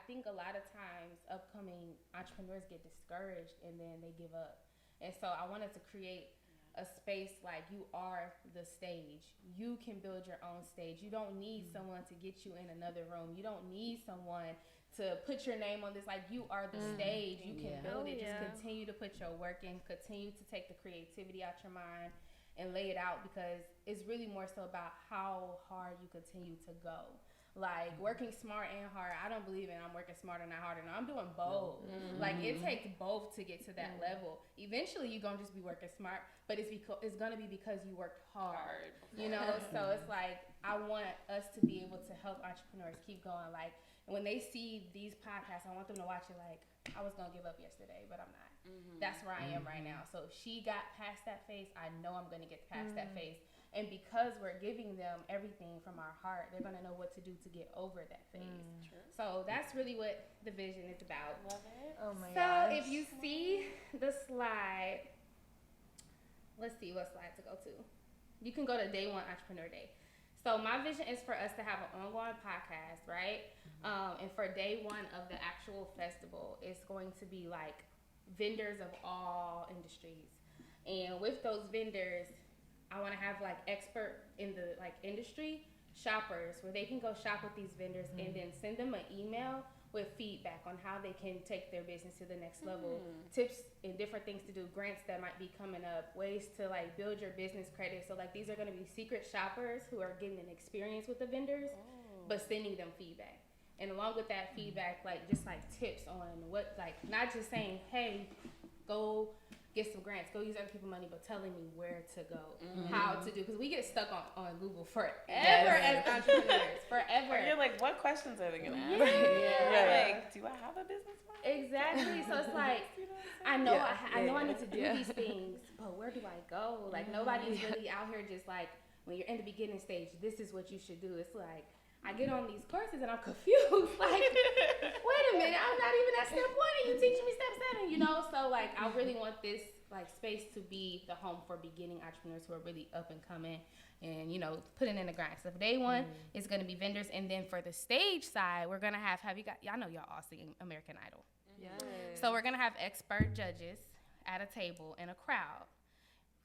think a lot of times upcoming entrepreneurs get discouraged and then they give up. And so I wanted to create a space like you are the stage. You can build your own stage. You don't need someone to get you in another room. You don't need someone to put your name on this. Like, you are the stage. You can build it. Just continue to put your work in. Continue to take the creativity out your mind and lay it out, because it's really more so about how hard you continue to go. Like, working smart and hard, I don't believe in I'm working smarter, not harder. No, I'm doing both. Like, it takes both to get to that level. Eventually, you're going to just be working smart, but it's going to be because you worked hard. You know? So it's like, I want us to be able to help entrepreneurs keep going. Like, when they see these podcasts, I want them to watch it like, I was going to give up yesterday, but I'm not. That's where I am right now. So if she got past that phase, I know I'm going to get past that phase. And because we're giving them everything from our heart, they're going to know what to do to get over that phase. So that's really what the vision is about. Love it. Oh my gosh. So if you see the slide, let's see what slide to go to. You can go to Day One Entrepreneur Day. So my vision is for us to have an ongoing podcast, right? And for day one of the actual festival, it's going to be like vendors of all industries. And with those vendors, I want to have like expert in the like industry shoppers where they can go shop with these vendors and then send them an email with feedback on how they can take their business to the next level, tips and different things to do, grants that might be coming up, ways to like build your business credit. So like these are going to be secret shoppers who are getting an experience with the vendors, but sending them feedback. And along with that feedback, like just like tips on what, like not just saying, hey, go get some grants, go use other people's money, but telling me where to go, how to do, because we get stuck on Google forever as entrepreneurs, forever. You're like, what questions are they gonna ask? Like, do I have a business plan? Exactly. So it's like, I know I need to do these things, but where do I go? Like nobody's really out here just like, when you're in the beginning stage, this is what you should do. It's like, I get on these courses and I'm confused. Like, wait a minute, I'm not even at step 1 and you teaching me step 7, you know? So like, I really want this like space to be the home for beginning entrepreneurs who are really up and coming and, you know, putting in the grind. So for day one, it's going to be vendors. And then for the stage side, we're going to have you got, y'all know y'all all seen American Idol. Yes. So we're going to have expert judges at a table in a crowd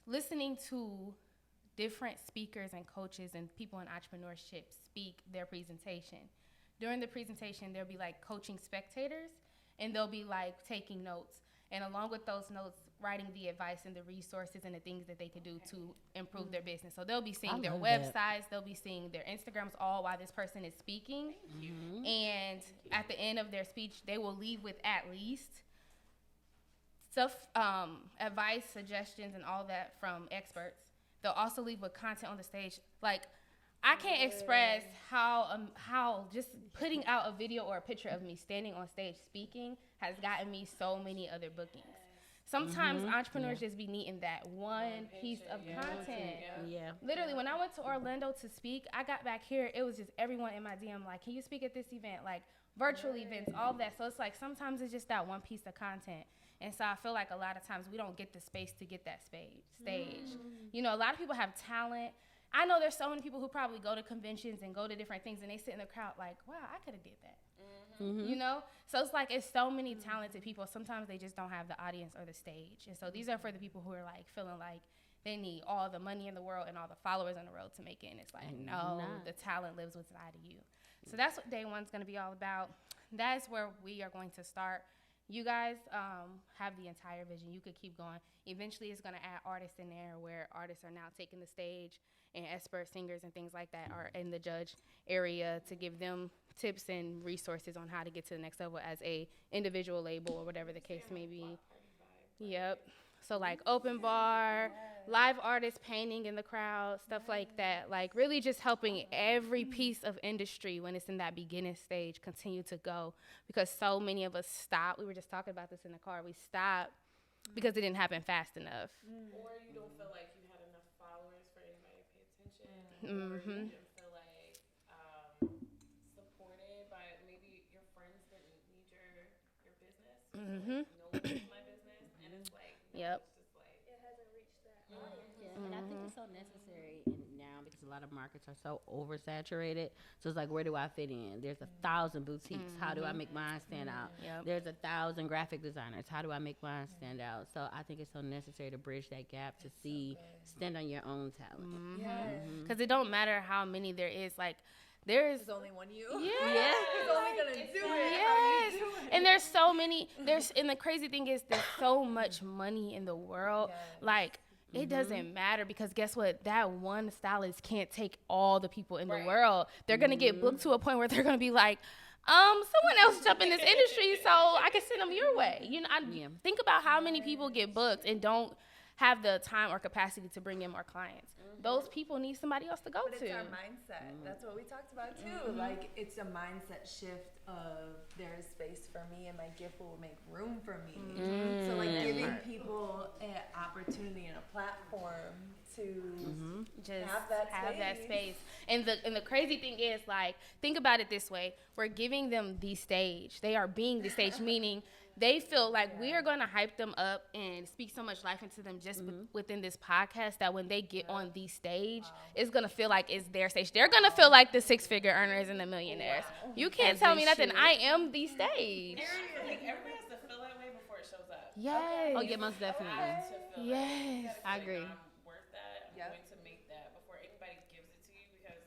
listening to different speakers and coaches and people in entrepreneurship speak their presentation. During the presentation, there'll be like coaching spectators, and they'll be like taking notes. And along with those notes, writing the advice and the resources and the things that they could do to improve their business. So they'll be seeing their websites, they'll be seeing their Instagrams all while this person is speaking. And at the end of their speech, they will leave with at least stuff, advice, suggestions, and all that from experts. They'll also leave with content on the stage. Like, I can't express how just putting out a video or a picture of me standing on stage speaking has gotten me so many other bookings. Sometimes entrepreneurs just be needing that one piece of content. Literally, when I went to Orlando to speak, I got back here, it was just everyone in my DM like, can you speak at this event? Like, virtual events, all that. So it's like sometimes it's just that one piece of content. And so I feel like a lot of times we don't get the space to get that stage. You know, a lot of people have talent. I know there's so many people who probably go to conventions and go to different things and they sit in the crowd like, wow, I could have did that. You know? So it's like it's so many talented people. Sometimes they just don't have the audience or the stage. And so these are for the people who are like feeling like they need all the money in the world and all the followers in the world to make it. And it's like, no, the talent lives inside of you. So that's what day one's going to be all about. That's where we are going to start. You guys have the entire vision. You could keep going. Eventually, it's going to add artists in there where artists are now taking the stage and expert singers and things like that are in the judge area to give them tips and resources on how to get to the next level as a individual label or whatever the case may be. Yep. So like open bar, live artists painting in the crowd, stuff like that. Like really just helping every piece of industry when it's in that beginning stage continue to go, because so many of us stop. We were just talking about this in the car. We stop because it didn't happen fast enough. Or you don't feel like you had enough followers for anybody to pay attention. Or you didn't feel like supported by maybe your friends didn't need your business. So like, no one needs my business. And it's like, no, it's just like, it hasn't reached that audience. And I think it's so necessary now because a lot of markets are so oversaturated. So it's like, where do I fit in? There's 1,000 boutiques. How do I make mine stand out? Yep. There's 1,000 graphic designers. How do I make mine stand out? So I think it's so necessary to bridge that gap to stand on your own talent. Because it don't matter how many there is. Like, there's only one you. Yeah. Who's only gonna do it? Yes. And there's so many. And the crazy thing is, there's so much money in the world. Like, it doesn't matter, because guess what? That one stylist can't take all the people in the world. They're gonna get booked to a point where they're gonna be like, someone else jump in this industry, so I can send them your way. You know, think about how many people get booked and don't have the time or capacity to bring in more clients. Those people need somebody else to go but to. It's our mindset. That's what we talked about too. Like, it's a mindset shift of, there is space for me and my gift will make room for me. So like, giving people an opportunity and a platform to Just have that space. And the crazy thing is, like, think about it this way: we're giving them the stage. They are being the stage, meaning they feel like we are going to hype them up and speak so much life into them just within this podcast, that when they get on the stage, it's going to feel like it's their stage. They're going to feel like the six-figure earners and the millionaires. You can't tell me nothing. I am the stage. I think everybody has to feel that way before it shows up. Yes. Oh, yeah, most definitely. Yes. I agree. I'm worth that. I'm going to make that before anybody gives it to you, because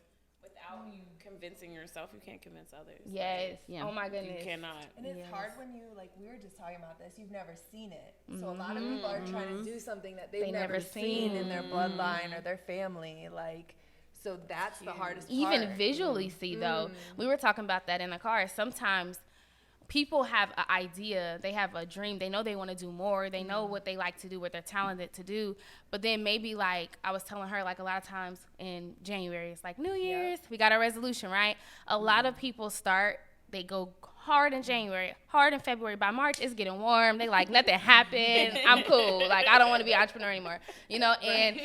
without you convincing yourself, you can't convince others. Yes. Yeah. Oh my goodness. You cannot. And it's hard when you, like, we were just talking about this, you've never seen it. So a lot of people are trying to do something that they've never seen in their bloodline or their family. Like, so that's the hardest part. Even visually see, though. We were talking about that in the car. Sometimes people have an idea, they have a dream, they know they want to do more, they know what they like to do, what they're talented to do, but then maybe, like I was telling her, like, a lot of times in January, it's like New Year's, we got our resolution, right? A lot of people they go hard in January, hard in February. By March, it's getting warm. They like, nothing happened. I'm cool. Like, I don't want to be an entrepreneur anymore. You know, and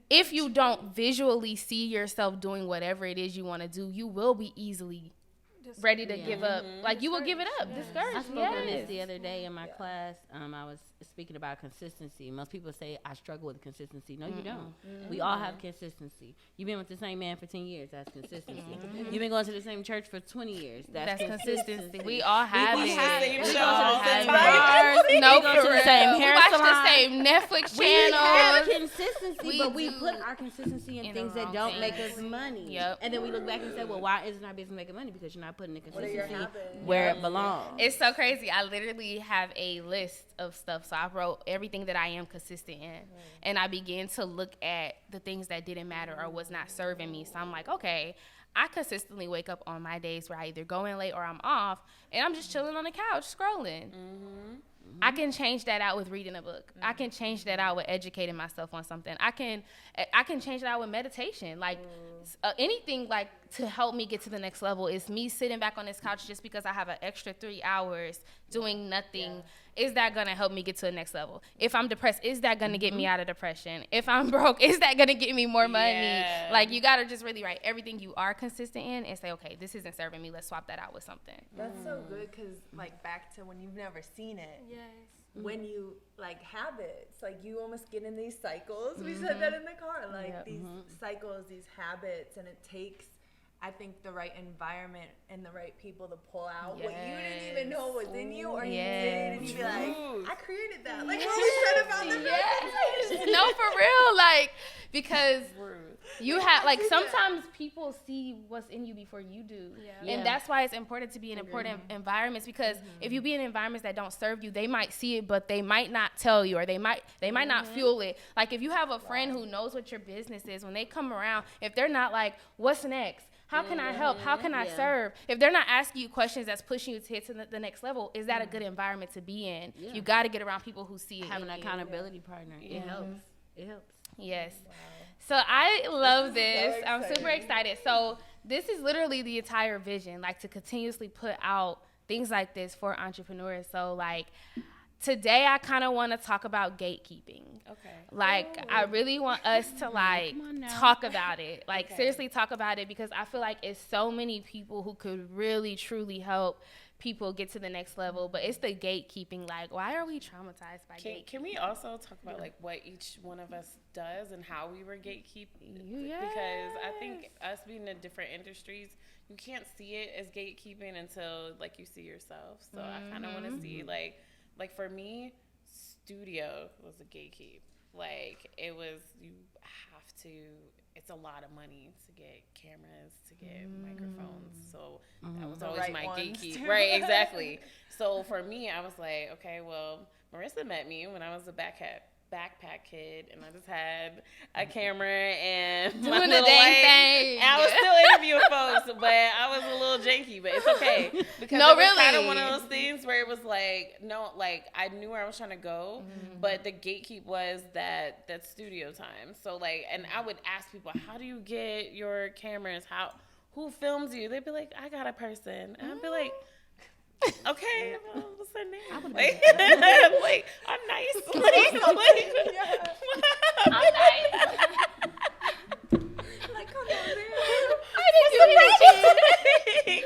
if you don't visually see yourself doing whatever it is you want to do, you will be easily ready to give up. Like, you will give it up. Discouraged. I spoke on this the other day in my class. I was speaking about consistency. Most people say I struggle with consistency. No, you don't. We all have consistency. You've been with the same man for 10 years. That's consistency. You've been going to the same church for 20 years. That's consistency. We all have we it. have same we shows. go to the same Bars, no, go to the same hair we watch salon. the same Netflix We have channels. consistency, but we put our consistency in In things the that wrong don't make things. us money. Yep. And then we look back and say, well, why isn't our business making money? Because you're not putting the What are your consistency habits? where it belongs. It's so crazy. I literally have a list of stuff. So I wrote everything that I am consistent in. And I began to look at the things that didn't matter or was not serving me. So I'm like, okay, I consistently wake up on my days where I either go in late or I'm off, and I'm just chilling on the couch scrolling. I can change that out with reading a book. I can change that out with educating myself on something. I can change that out with meditation. Like, anything, like, to help me get to the next level is me sitting back on this couch just because I have an extra 3 hours doing nothing. Is that going to help me get to the next level? If I'm depressed, is that going to get me out of depression? If I'm broke, is that going to get me more money? Yeah. Like, you got to just really write everything you are consistent in and say, okay, this isn't serving me. Let's swap that out with something. That's so good, because, like, back to when you've never seen it. When you, like, habits, like, you almost get in these cycles. We said that in the car, like, these cycles, these habits, and it takes, I think, the right environment and the right people to pull out what you didn't even know was in you, or you did, and you'd be like, I created that. Like, what we said about the manifestation. No, for real. Like, because you have, like, sometimes people see what's in you before you do. And that's why it's important to be in important environments, because if you be in environments that don't serve you, they might see it, but they might not tell you, or they might not fuel it. Like, if you have a friend who knows what your business is, when they come around, if they're not like, what's next? How can I help? How can I serve? If they're not asking you questions that's pushing you to hit to the next level, is that a good environment to be in? You got to get around people who see it. Having an accountability partner, it helps. It helps. Yes. So I love this. So I'm super excited. So this is literally the entire vision, like, to continuously put out things like this for entrepreneurs. So, like, today I kind of want to talk about gatekeeping. Okay. Like, I really want us to, like, talk about it. Like, seriously talk about it, because I feel like it's so many people who could really, truly help people get to the next level, but it's the gatekeeping. Like, why are we traumatized by gatekeeping? Can we also talk about like what each one of us does and how we were gatekeeping? Yes. Because I think us being in different industries, you can't see it as gatekeeping until like you see yourself. So I kind of want to see like for me, studio was a gatekeep. Like it was, you have to. It's a lot of money to get cameras, to get microphones. So that was always my gatekeep. Right, exactly. So for me, I was like, okay, well, Marissa met me when I was a backpack kid, and I just had a camera and doing my the little dang light. thing. And I was still interviewing folks, but I was a little janky, but it's okay. Because No, it was kind of really. one of those things where it was like, no, like I knew where I was trying to go, but the gatekeep was that studio time. So like, and I would ask people, how do you get your cameras? Who films you? They'd be like, I got a person. And I'd be like, okay, well, what's her name? Like, I'm nice. I'm nice. Like, come on, man.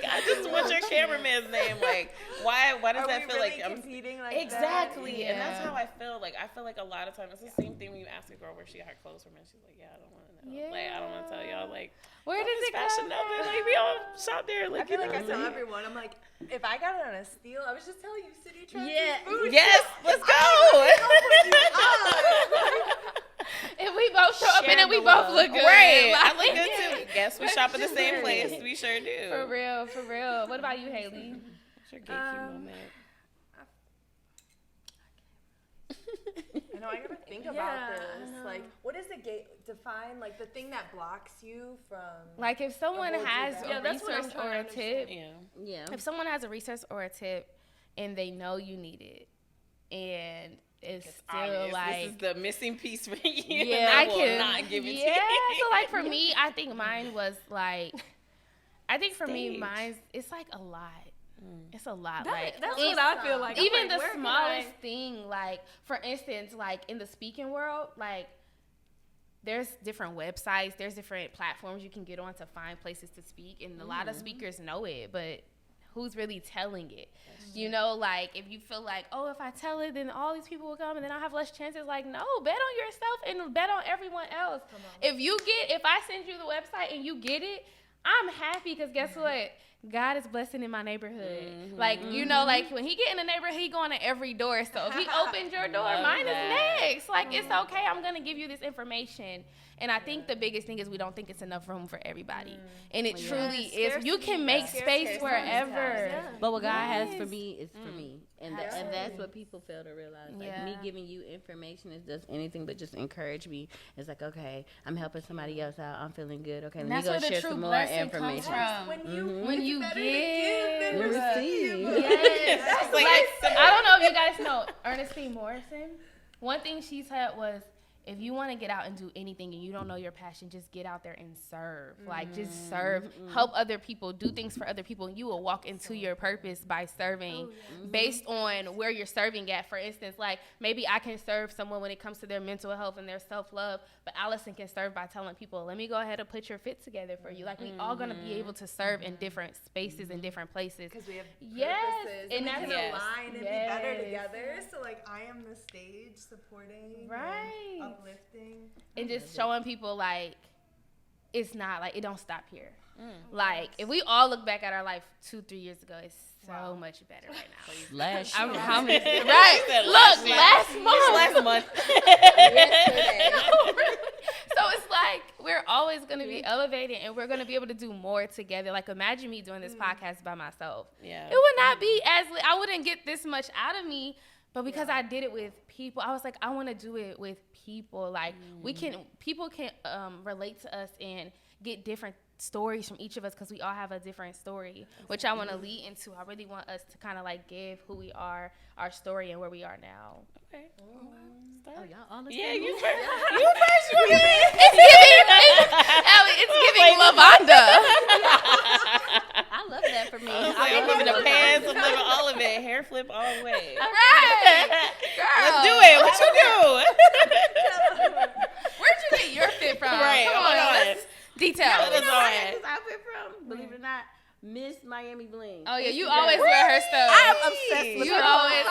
I just want your cameraman's name. Like, why does that feel like I'm competing like exactly? that? And that's how I feel. Like, I feel like a lot of times it's the same thing when you ask a girl where she got her clothes from, and she's like, yeah, I don't want to know. Yeah. Like, I don't want to tell y'all. Like, Where does it fashion come up? from? Like, we all shop there. Like, I feel you like know I what tell I'm everyone, I'm like, if I got it on a steal, I was just telling you, City Trends Yeah. bougie. Yes, let's go. If we both show up and then we the both love. look good. Right. I Like, look good too. Guess we shop at the same place. We sure do. For real, for real. What about you, Haley? What's your gatekeep moment? I know, I gotta think about this. Like, what is the gate define? Like, the thing that blocks you from. Like, if someone holds you has back. a Yeah, that's what I'm resource trying or to a understand. tip, Yeah. if someone has a resource or a tip and they know you need it, and it's still Obvious. like, this is the missing piece for you. yeah, and I will can not give it to yeah. you. So like for me, I think mine was like, I think for me, Stage. mine's it's like a lot. It's a lot. Like That's it's- what I feel like. I'm even like, the where can smallest I- thing, like for instance, like in the speaking world, like there's different websites, there's different platforms you can get on to find places to speak, and a lot of speakers know it, but who's really telling it? You know, like if you feel like, oh, if I tell it, then all these people will come, and then I'll have less chances. Like, no, bet on yourself and bet on everyone else. If I send you the website and you get it, I'm happy because guess what? God is blessing in my neighborhood. Like, you know, like when he get in the neighborhood, he going to every door. So if he opens your door, mine is next. Like, it's okay. I'm going to give you this information. And I think the biggest thing is we don't think it's enough room for everybody. And it truly is. You can make space wherever. But what God has for me is for me. And that's what people fail to realize. Like me giving you information is just anything but just encourage me. It's like, okay, I'm helping somebody else out. I'm feeling good. Okay, let me go share some more information. When you give than You receive. Yes. Like, I don't know if you guys know Ernestine Morrison. One thing she said was, if you want to get out and do anything and you don't know your passion, just get out there and serve. Like, just serve, help other people, do things for other people, and you will walk into your purpose by serving based on where you're serving at. For instance, like, maybe I can serve someone when it comes to their mental health and their self-love, but Allison can serve by telling people, let me go ahead and put your fit together for you. Like, we all going to be able to serve in different spaces and different places. Because we have And purposes. And we that's can align and be better Yes. together. So, like, I am the stage supporting. Right. And uplifting. And just showing people, like, it's not, like, it don't stop here. Like, if we all look back at our life 2-3 years ago, it's so much better right now. Last I'm year. promising. Right. Look, last month. So it's like we're always going to be elevated, and we're going to be able to do more together. Like, imagine me doing this podcast by myself. Yeah. It would not be I wouldn't get this much out of me, but because I did it with people, I was like, I want to do it with people. Like, people can relate to us and get different stories from each of us because we all have a different story, which I want to lead into. I really want us to kind of like give who we are, our story, and where we are now. Okay. Oh, y'all all the Yeah, same. you first. You first. It's giving Lavanda. I love that for me. I'm living the pants. I'm living all of it. Hair flip all the way. Right. Girl. Let's do it. What you do? Where'd you get your fit from? Right. Come Hold on. let's detail. Let us You know where I on. got this outfit from? Believe it or not, Miss Miami Bling. Oh yeah, you always wear her stuff. I'm obsessed with You her. always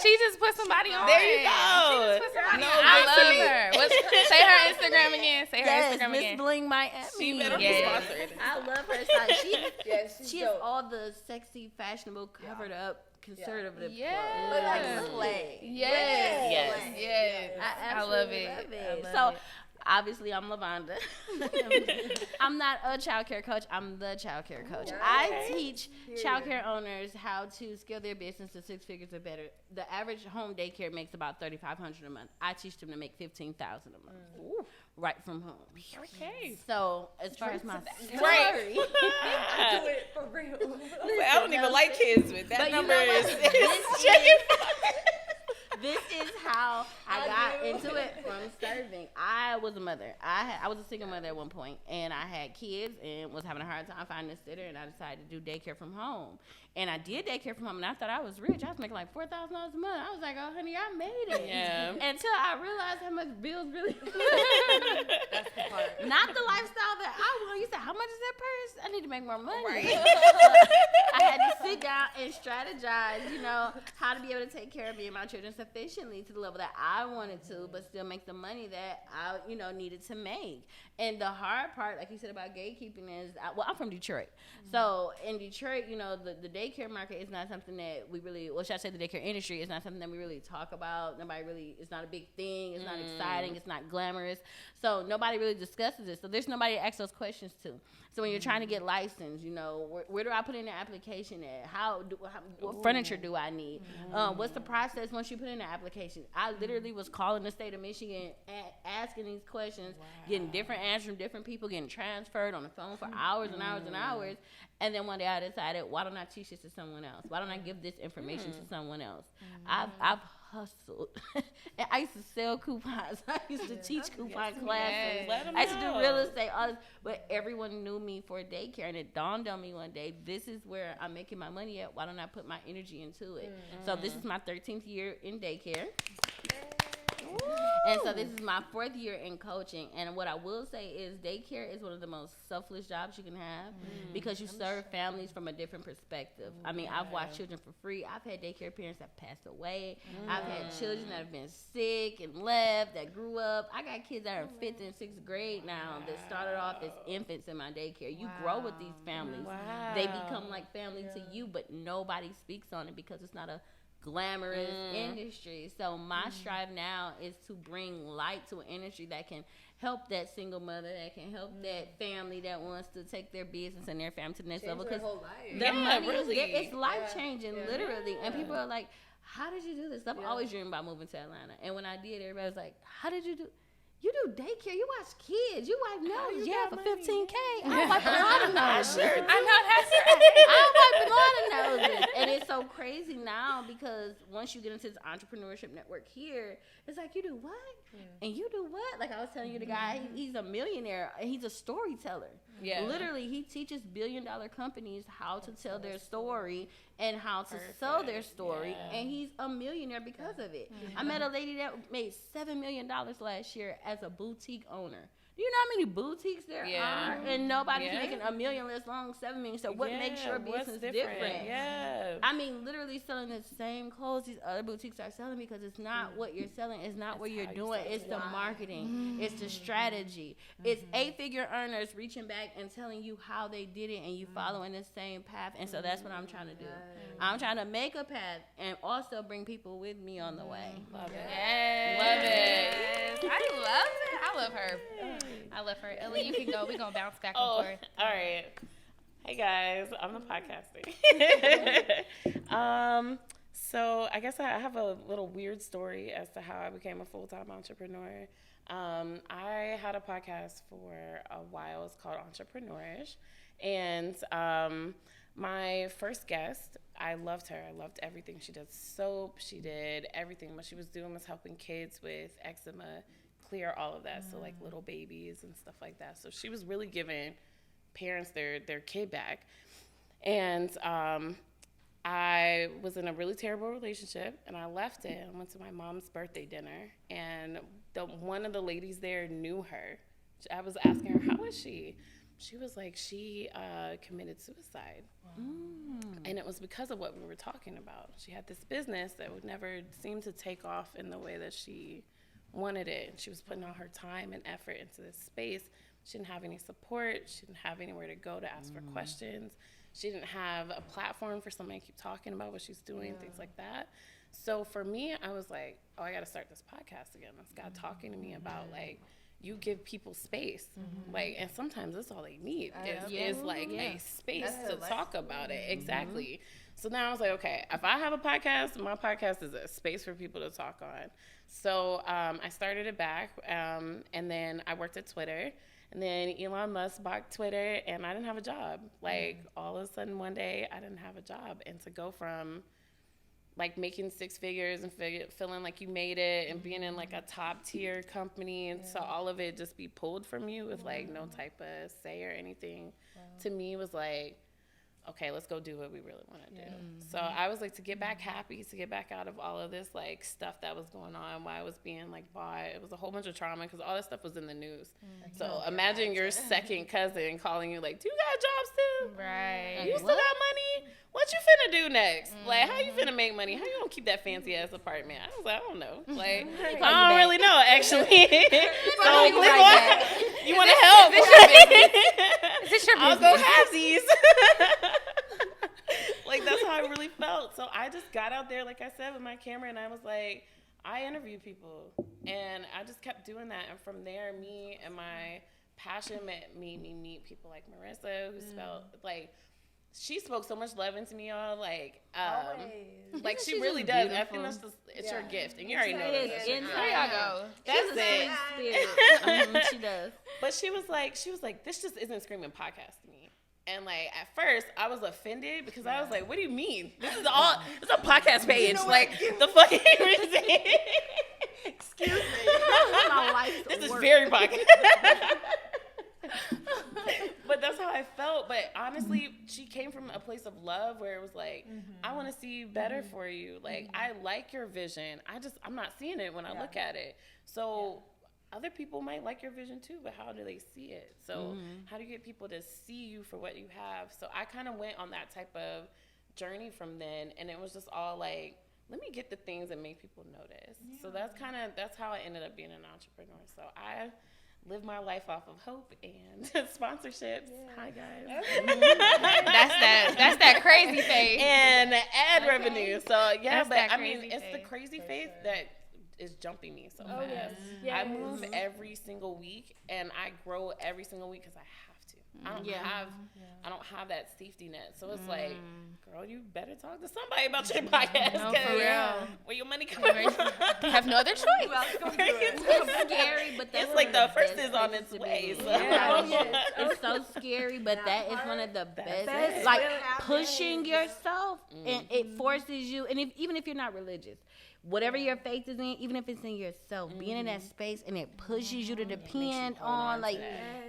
she just put somebody on. There you go. She just put somebody No, on. I love her. Say her Instagram again. Say her Instagram Miss again. Bling Miami. She better be Yes. sponsored. I love her style. She has dope. all the sexy, fashionable, covered up, conservative Yeah. But like clothes. slay. Yes. I I love it. absolutely I so love it. obviously I'm Lavonda. I'm not a child care coach. I'm the child care coach. Ooh, I teach child care owners how to scale their business to 6 figures or better. The average home daycare makes about $3,500 a month. I teach them to make $15,000 a month. Right from home. Okay. So as far as my story, Right. Do it for real. I don't even like kids, but that But you number know what? is This is how I got into it from serving. I was a mother. I was a single mother at one point, and I had kids and was having a hard time finding a sitter, and I decided to do daycare from home. And I did daycare from home, and I thought I was rich. I was making like $4,000 a month. I was like, oh, honey, I made it. Yeah. Until I realized how much bills really That's the part. Not the lifestyle that I want. You said, how much is that purse? I need to make more money. Right. I had to sit down and strategize, how to be able to take care of me and my children sufficiently to the level that I wanted to, but still make the money that I, needed to make. And the hard part, like you said about gatekeeping is, I'm from Detroit. Mm-hmm. So in Detroit, the daycare market is not something that we really, should I say the daycare industry is not something that we really talk about. It's not a big thing. It's not exciting. It's not glamorous. So nobody really discusses it. So there's nobody to ask those questions to. So when you're trying to get licensed, where do I put in the application at? What furniture do I need? What's the process once you put in the application? I literally was calling the state of Michigan, asking these questions, getting different answers from different people, getting transferred on the phone for hours and hours and hours. And then one day I decided, why don't I teach this to someone else? Why don't I give this information to someone else? I've hustled. And I used to sell coupons. I used to teach coupon classes. I used to do real estate, all this. But everyone knew me for daycare. And it dawned on me one day, this is where I'm making my money at. Why don't I put my energy into it? So this is my 13th year in daycare. And so this is my 4th year in coaching. And what I will say is daycare is one of the most selfless jobs you can have because you serve families from a different perspective. I mean, I've watched children for free. I've had daycare parents that passed away. I've had children that have been sick and left, that grew up. I got kids that are in 5th and 6th grade now that started off as infants in my daycare. You grow with these families. They become like family to you, but nobody speaks on it because it's not a glamorous industry. So my strive now is to bring light to an industry that can help that single mother, that can help that family that wants to take their business and their family to the next level. Because the money it's life changing, literally. And people are like, how did you do this? I've always dreamed about moving to Atlanta. And when I did, everybody was like, how did you do? You do daycare. You watch kids. You wipe noses. For $15K. I wipe a lot of noses. I know that's right. I wipe a lot of noses. And it's so crazy now because once you get into this entrepreneurship network here, it's like, you do what? And you do what? Like I was telling you, the guy, he's a millionaire. He's a storyteller. Yeah. Literally, he teaches billion-dollar companies how to tell their story and how to sell their story. Yeah. And he's a millionaire because of it. I met a lady that made $7 million last year as a boutique owner. Do you know how many boutiques there are? And nobody's making $1 million less long, $7 million. So what makes your business different? Yeah. I mean, literally selling the same clothes these other boutiques are selling because it's not what you're selling. It's not what you're doing. It's the marketing. It's the strategy. It's 8-figure earners reaching back and telling you how they did it and you following the same path. And so that's what I'm trying to do. I'm trying to make a path and also bring people with me on the way. Love it. Yes. Love it. I love it. I love her. I love her. Ellie, you can go. We're going to bounce back and forth. All right. Hey, guys. I'm the podcasting. So I guess I have a little weird story as to how I became a full-time entrepreneur. I had a podcast for a while. It's called Entrepreneurish. And my first guest, I loved her. I loved everything. She did soap. She did everything. What she was doing was helping kids with eczema clear all of that, so like little babies and stuff like that. So she was really giving parents their kid back. And I was in a really terrible relationship, and I left it and went to my mom's birthday dinner, and one of the ladies there knew her. I was asking her, how is she? she was like, she committed suicide. And it was because of what we were talking about. She had this business that would never seem to take off in the way that she wanted it. And she was putting all her time and effort into this space. She didn't have any support. She didn't have anywhere to go to ask for questions. She didn't have a platform for somebody to keep talking about what she's doing, things like that. So for me, I was like, oh, I got to start this podcast again. That's God talking to me about, like, you give people space. Like, and sometimes that's all they need is like a space to talk about it. Exactly. So now I was like, okay, if I have a podcast, my podcast is a space for people to talk on. So I started it back, and then I worked at Twitter. And then Elon Musk bought Twitter, and I didn't have a job. Like, all of a sudden, one day, I didn't have a job. And to go from, like, making six figures and feeling like you made it and being in, like, a top-tier company, and so all of it just be pulled from you with, like, no type of say or anything, to me was like, okay, let's go do what we really want to do. So I was like, to get back happy, to get back out of all of this, like, stuff that was going on while I was being, like, bought. It was a whole bunch of trauma because all that stuff was in the news. So imagine your second cousin calling you, like, do you got jobs too? Right. You still got money? What you finna do next? Like, how you finna make money? How you gonna keep that fancy ass apartment? I was like, I don't know. Like, I don't really know, actually. So, you want to help? Is this your business? I'll go have these. Like, that's how I really felt. So I just got out there, like I said, with my camera, and I was like, I interview people. And I just kept doing that. And from there, me and my passion made me meet people like Marissa, who spelled, like, she spoke so much love into me, y'all. Like, like she really does. I think that's just, it's your gift, and you already know that. There y'all go. That's it. She does. But she was like, this just isn't Screaming Podcast to me. And, like, at first, I was offended because I was like, what do you mean? This is a podcast page. Like, the fucking excuse me. My life's this is work. very podcast. But that's how I felt. But honestly, she came from a place of love where it was like, I want to see better for you. Like, I like your vision. I'm not seeing it when I look at it. So other people might like your vision too, but how do they see it? So how do you get people to see you for what you have? So I kind of went on that type of journey from then, and it was just all like, let me get the things that make people notice. So that's how I ended up being an entrepreneur. So I live my life off of hope and sponsorships. Hi guys. That's that crazy faith and ad revenue. So yeah, that's but I mean, it's the crazy faith that is jumping me so fast. Yes. I move every single week, and I grow every single week because I have to. I don't have that safety net. So it's like, girl, you better talk to somebody about your podcast. No, for real. Where your money coming from? You have no other choice. It's scary, but that's it's like the first is on its way. So. It's so scary, but that is one of the best. Like, pushing yourself, and it forces you. And even if you're not religious, whatever your faith is in, even if it's in yourself, being in that space, and it pushes you to depend on, like,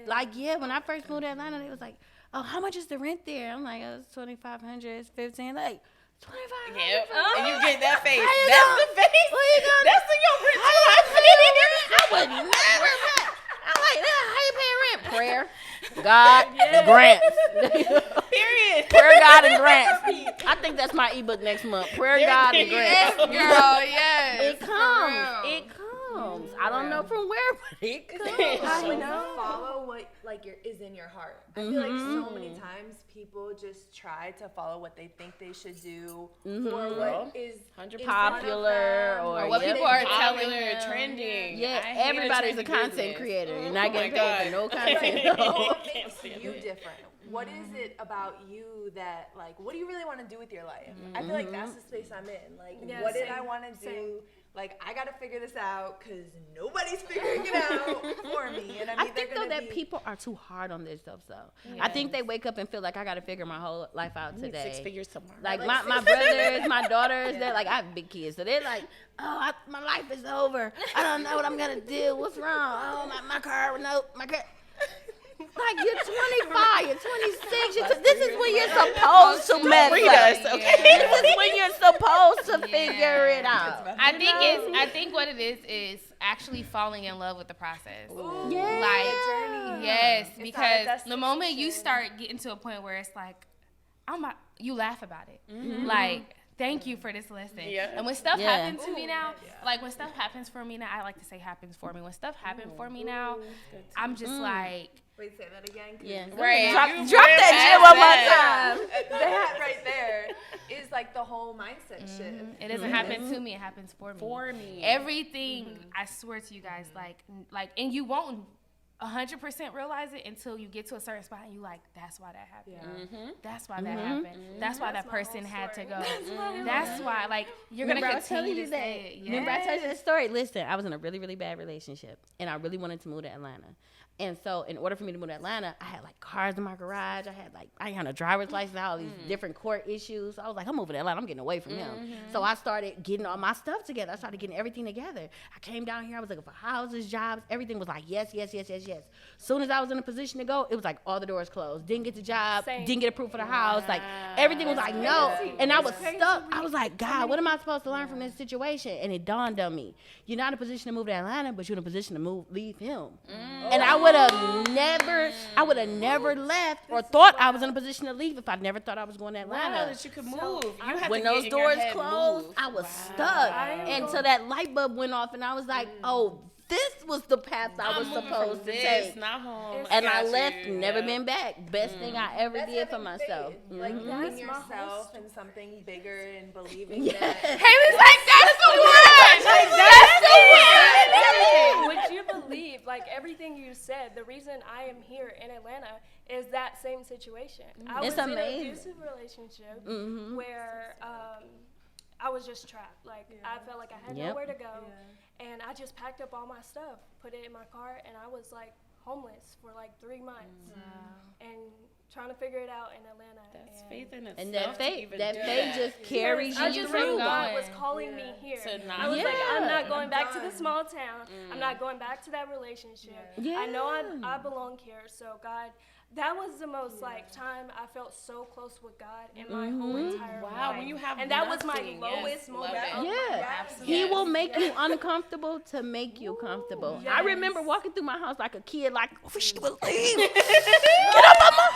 when I first moved to Atlanta, it was like, oh, how much is the rent there? I'm like, oh, it's $2,500, it's $1,500, like, $2,500. Yep. And you get that face. That's the face. That's in your rent. I would never. I'm like, how you paying rent? Prayer, God, grants. Period. Prayer, God, and grants. I think that's my ebook next month. Prayer, God, and grants. Yes, girl, yes. It comes. It comes. I don't know from where, but it comes. How do you follow what is in your heart? I feel like so many times people just try to follow what they think they should do or what is popular or what people are telling Popular, them. trending. Yeah, I hate everybody's a trendy content business. creator. You're not getting my paid for God. no content. what makes you different? What is it about you that, like, what do you really want to do with your life? I feel like that's the space I'm in. Like, what did I want to do? Like, I got to figure this out because nobody's figuring it out for me. And I think, though, that people are too hard on themselves, though. I think they wake up and feel like, I got to figure my whole life out today. 6 figures tomorrow. Like, my brothers, my daughters, they're like, I have big kids. So they're like, oh, my life is over. I don't know what I'm going to do. What's wrong? Oh, my car, no, my car. Like, you're 25, you're 26. This is when you're supposed to mess Read up. us, okay? This is when you're supposed to figure it out. I think what it is actually falling in love with the process. Yeah. Like, yes, because the moment you start getting to a point where it's like, you laugh about it. Like, thank you for this lesson. Yeah. And when stuff happens to me now, like when stuff happens for me now, I like to say happens for me. When stuff happened for me now, I'm just like. Wait, say that again. Yeah. Right. Drop that gem one more time. That right there is like the whole mindset shit. It doesn't happen to me. It happens for me. For me. Everything, I swear to you guys, like, and you won't 100% realize it until you get to a certain spot and you like, that's why that happened. That's why that happened. That's why that person had to go. That's why, like, you're going to continue to say it. Remember I told you the story? Listen, I was in a really, really bad relationship, and I really wanted to move to Atlanta. And so in order for me to move to Atlanta, I had like cars in my garage. I had a driver's license, all these different court issues. So I was like, I'm moving to Atlanta. I'm getting away from him. So I started getting all my stuff together. I started getting everything together. I came down here. I was looking for houses, jobs. Everything was like, yes. Soon as I was in a position to go, it was like all the doors closed. Didn't get the job. Didn't get approved for the house. Like everything was like, no. And I was stuck. I was like, God, what am I supposed to learn from this situation? And it dawned on me. You're not in a position to move to Atlanta, but you're in a position to leave him. And I would have never left or thought I was in a position to leave if I never thought I was going to Atlanta. Wow, that you could move. When those doors closed, I was stuck until that light bulb went off, and I was like, oh, this was the path I was supposed to take. Not home. And I left, never been back. Best thing I ever did for myself. Like putting yourself in something bigger and believing that. Haley's like, that's the one. Would you believe, like everything you said, the reason I am here in Atlanta is that same situation. I was in an abusive relationship where I was just trapped. Like I felt like I had nowhere to go. And I just packed up all my stuff, put it in my car, and I was like homeless for like 3 months. And trying to figure it out in Atlanta. That's faith in itself. And that faith just carries you I just through. knew God was calling me here. I was like, I'm not going back to the small town. I'm not going back to that relationship. I know I belong here. So God, that was the most like time I felt so close with God in my whole entire life. Wow, when you have and that was my lowest moment. He will make you uncomfortable to make you comfortable. I remember walking through my house like a kid, like, she will leave. Get up on my.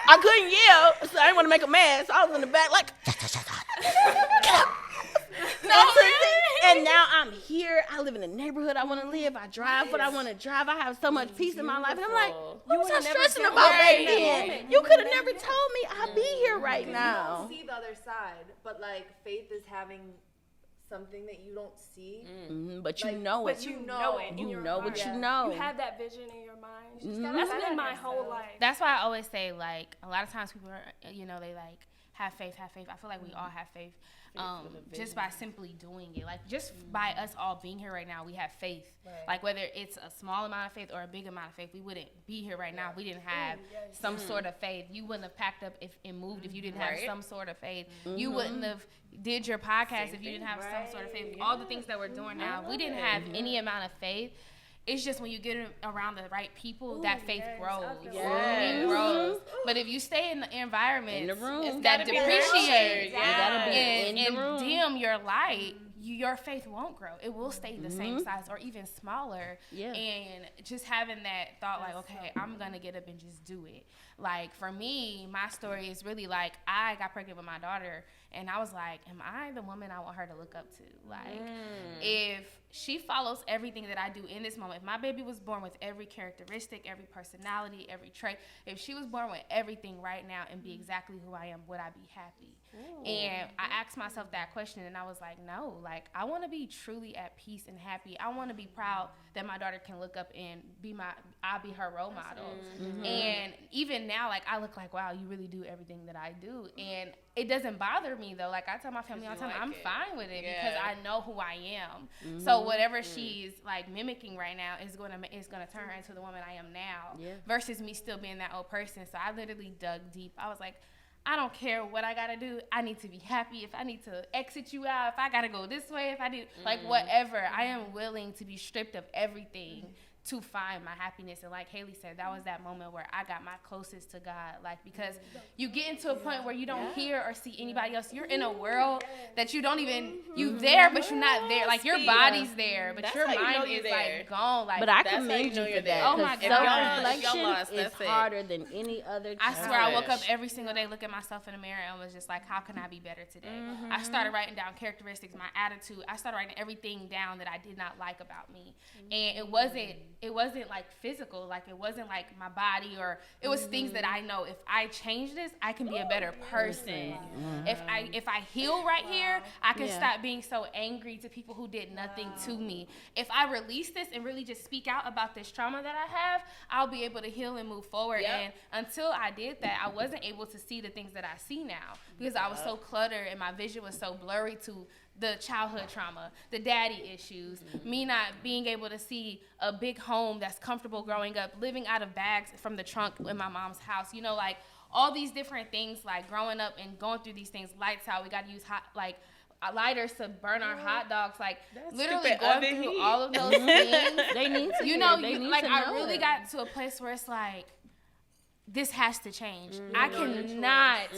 I couldn't yell, so I didn't want to make a mess. So I was in the back, like, get up. And now I'm here. I live in the neighborhood I want to live. I drive what I want to drive. I have so much peace in my life. And I'm like, what was I stressing about back then? You could have never told me I'd be here right now. You don't see the other side, but like faith is having something that you don't see. But you like, know it. But you know it. You know what you know. You have that vision in your mind. That's been my whole life. That's why I always say, like, a lot of times people are, you know, they like, have faith. I feel like we all have faith. Just by simply doing it, like just by us all being here right now, we have faith. Like whether it's a small amount of faith or a big amount of faith, we wouldn't be here right now if we didn't have some sort of faith. You wouldn't have packed up and moved if you didn't have some sort of faith. You wouldn't have did your podcast if you didn't have some sort of faith. All the things that we're doing now, we didn't have any amount of faith. It's just when you get around the right people, that faith grows. It grows. But if you stay in the environment in the room, that depreciate and dim your light, your faith won't grow. It will stay the same size or even smaller. And just having that thought, like, okay, I'm going to get up and just do it. Like, for me, my story is really like, I got pregnant with my daughter, and I was like, am I the woman I want her to look up to? Like, if she follows everything that I do in this moment, if my baby was born with every characteristic, every personality, every trait, if she was born with everything right now and be exactly who I am, would I be happy? And I asked myself that question, and I was like, no, like, I want to be truly at peace and happy. I want to be proud that my daughter can look up and I'll be her role model. And even now, like, I look like, wow, you really do everything that I do. And it doesn't bother me, though. Like, I tell my family all the time, I'm fine with it because I know who I am. So whatever she's, like, mimicking right now is going to turn her into the woman I am now versus me still being that old person. So I literally dug deep. I was like, I don't care what I got to do. I need to be happy. If I need to exit you out, if I got to go this way, if I need, like, whatever. I am willing to be stripped of everything to find my happiness. And like Haley said, that was that moment where I got my closest to God. Like, because you get into a point where you don't hear or see anybody else. You're in a world that you don't even, you there, but you're not there. Like, your body's there, but your mind is like gone. Like, but I commend you for that. Oh my God. Self-reflection is harder than any other I swear, I woke up every single day, look at myself in the mirror, and was just like, how can I be better today? I started writing down characteristics, my attitude. I started writing everything down that I did not like about me. And it wasn't like physical, like it wasn't like my body, or it was things that I know if I change this, I can be a better person. If I heal right here, I can stop being so angry to people who did nothing to me. If I release this and really just speak out about this trauma that I have, I'll be able to heal and move forward. And until I did that, I wasn't able to see the things that I see now, because I was so cluttered and my vision was so blurry to the childhood trauma, the daddy issues, me not being able to see a big home that's comfortable growing up, living out of bags from the trunk in my mom's house, you know, like all these different things, like growing up and going through these things, lights out, we got to use hot, like lighters to burn our hot dogs, like that's literally going through all of those things. They need to, you know, like I really got to a place where it's like, this has to change. I cannot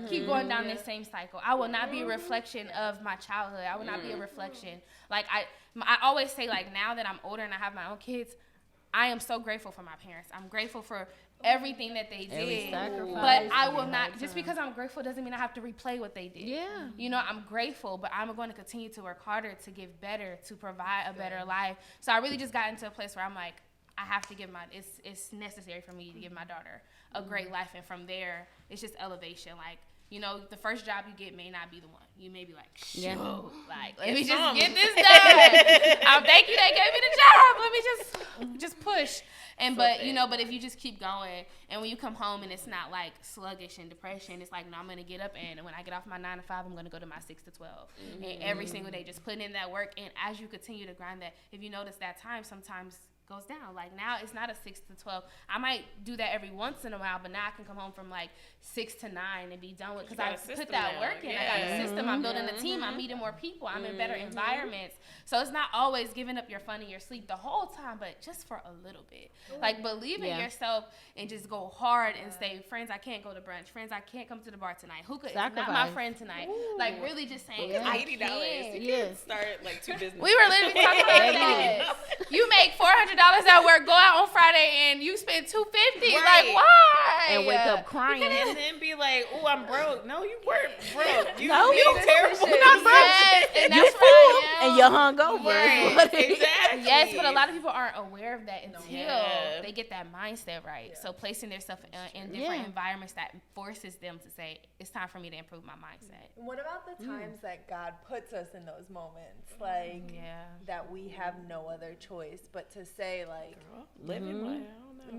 keep going down this same cycle. I will not be a reflection of my childhood. I will not be a reflection. Like I always say, like, now that I'm older and I have my own kids, I am so grateful for my parents. I'm grateful for everything that they did. But I will not, just because I'm grateful doesn't mean I have to replay what they did. Yeah. You know, I'm grateful, but I'm going to continue to work harder to give better, to provide a better life. So I really just got into a place where I'm like, I have to give it's necessary for me to give my daughter a great life. And from there, it's just elevation. Like, you know, the first job you get may not be the one. You may be like, shoot, like, let me just get this done. Thank you, they gave me the job. Let me just push. And but you know, but if you just keep going, and when you come home and it's not like sluggish and depression, it's like, no, I'm gonna get up, and when I get off my 9 to 5, I'm gonna go to my 6 to 12, and every single day just putting in that work. And as you continue to grind that, if you notice that time sometimes goes down. Like now it's not a 6 to 12. I might do that every once in a while, but now I can come home from like 6 to 9 and be done with, because I put that work in. I got a system. I'm building a team. I'm meeting more people. I'm in better environments. So it's not always giving up your fun and your sleep the whole time, but just for a little bit. Like believe in yourself and just go hard and say, friends, I can't go to brunch. Friends, I can't come to the bar tonight. Hookah is not my friend tonight. Like really just saying, $80. You can start like 2 businesses. We were literally talking about that. You make $400 at work, go out on Friday, and you spend $250. Like why? And wake up crying, and then be like, "Oh, I'm broke." No, you weren't broke. You terrible. You're not broke. And you're full, and you're hungover. Right. Exactly. Yes, but a lot of people aren't aware of that until they get that mindset right. So placing themselves in different environments that forces them to say, "It's time for me to improve my mindset." What about the times that God puts us in those moments, like that we have no other choice but to say, like, girl, living way, I don't know. In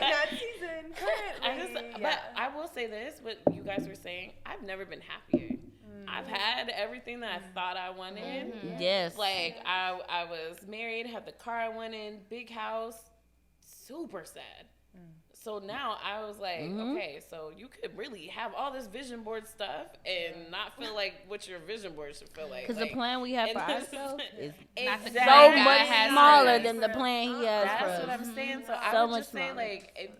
that season, currently. But I will say this: what you guys were saying, I've never been happier. I've had everything that I thought I wanted. Yes. Like I was married, had the car I wanted, big house, super sad. So now I was like, okay, so you could really have all this vision board stuff and not feel like what your vision board should feel like. Because the plan we have for ourselves is so much smaller than the plan he has for us. That's what I'm saying. So I would just say, like,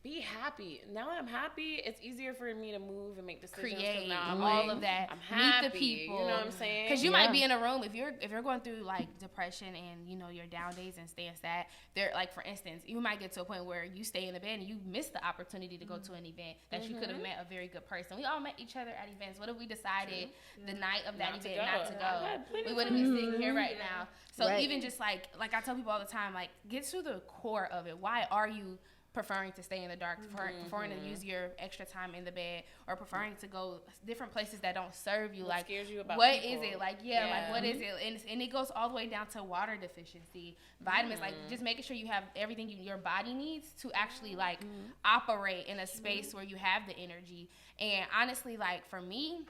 be happy. Now I'm happy. It's easier for me to move and make decisions. Create now I'm all like, of that. I'm happy. Meet the people. You know what I'm saying? Because you might be in a room if you're going through like depression and you know your down days and staying sad. There, like for instance, you might get to a point where you stay in the bed and you miss the opportunity to go to an event that you could have met a very good person. We all met each other at events. What if we decided the night of that event not to go? We wouldn't be sitting here right now. So even just like I tell people all the time, like get to the core of it. Why are you preferring to stay in the dark, preferring to use your extra time in the bed, or preferring to go different places that don't serve you? Like, scares you about what people? is it? Like, like what is it? And it goes all the way down to water deficiency, vitamins, like just making sure you have everything your body needs to actually like operate in a space where you have the energy. And honestly, like for me,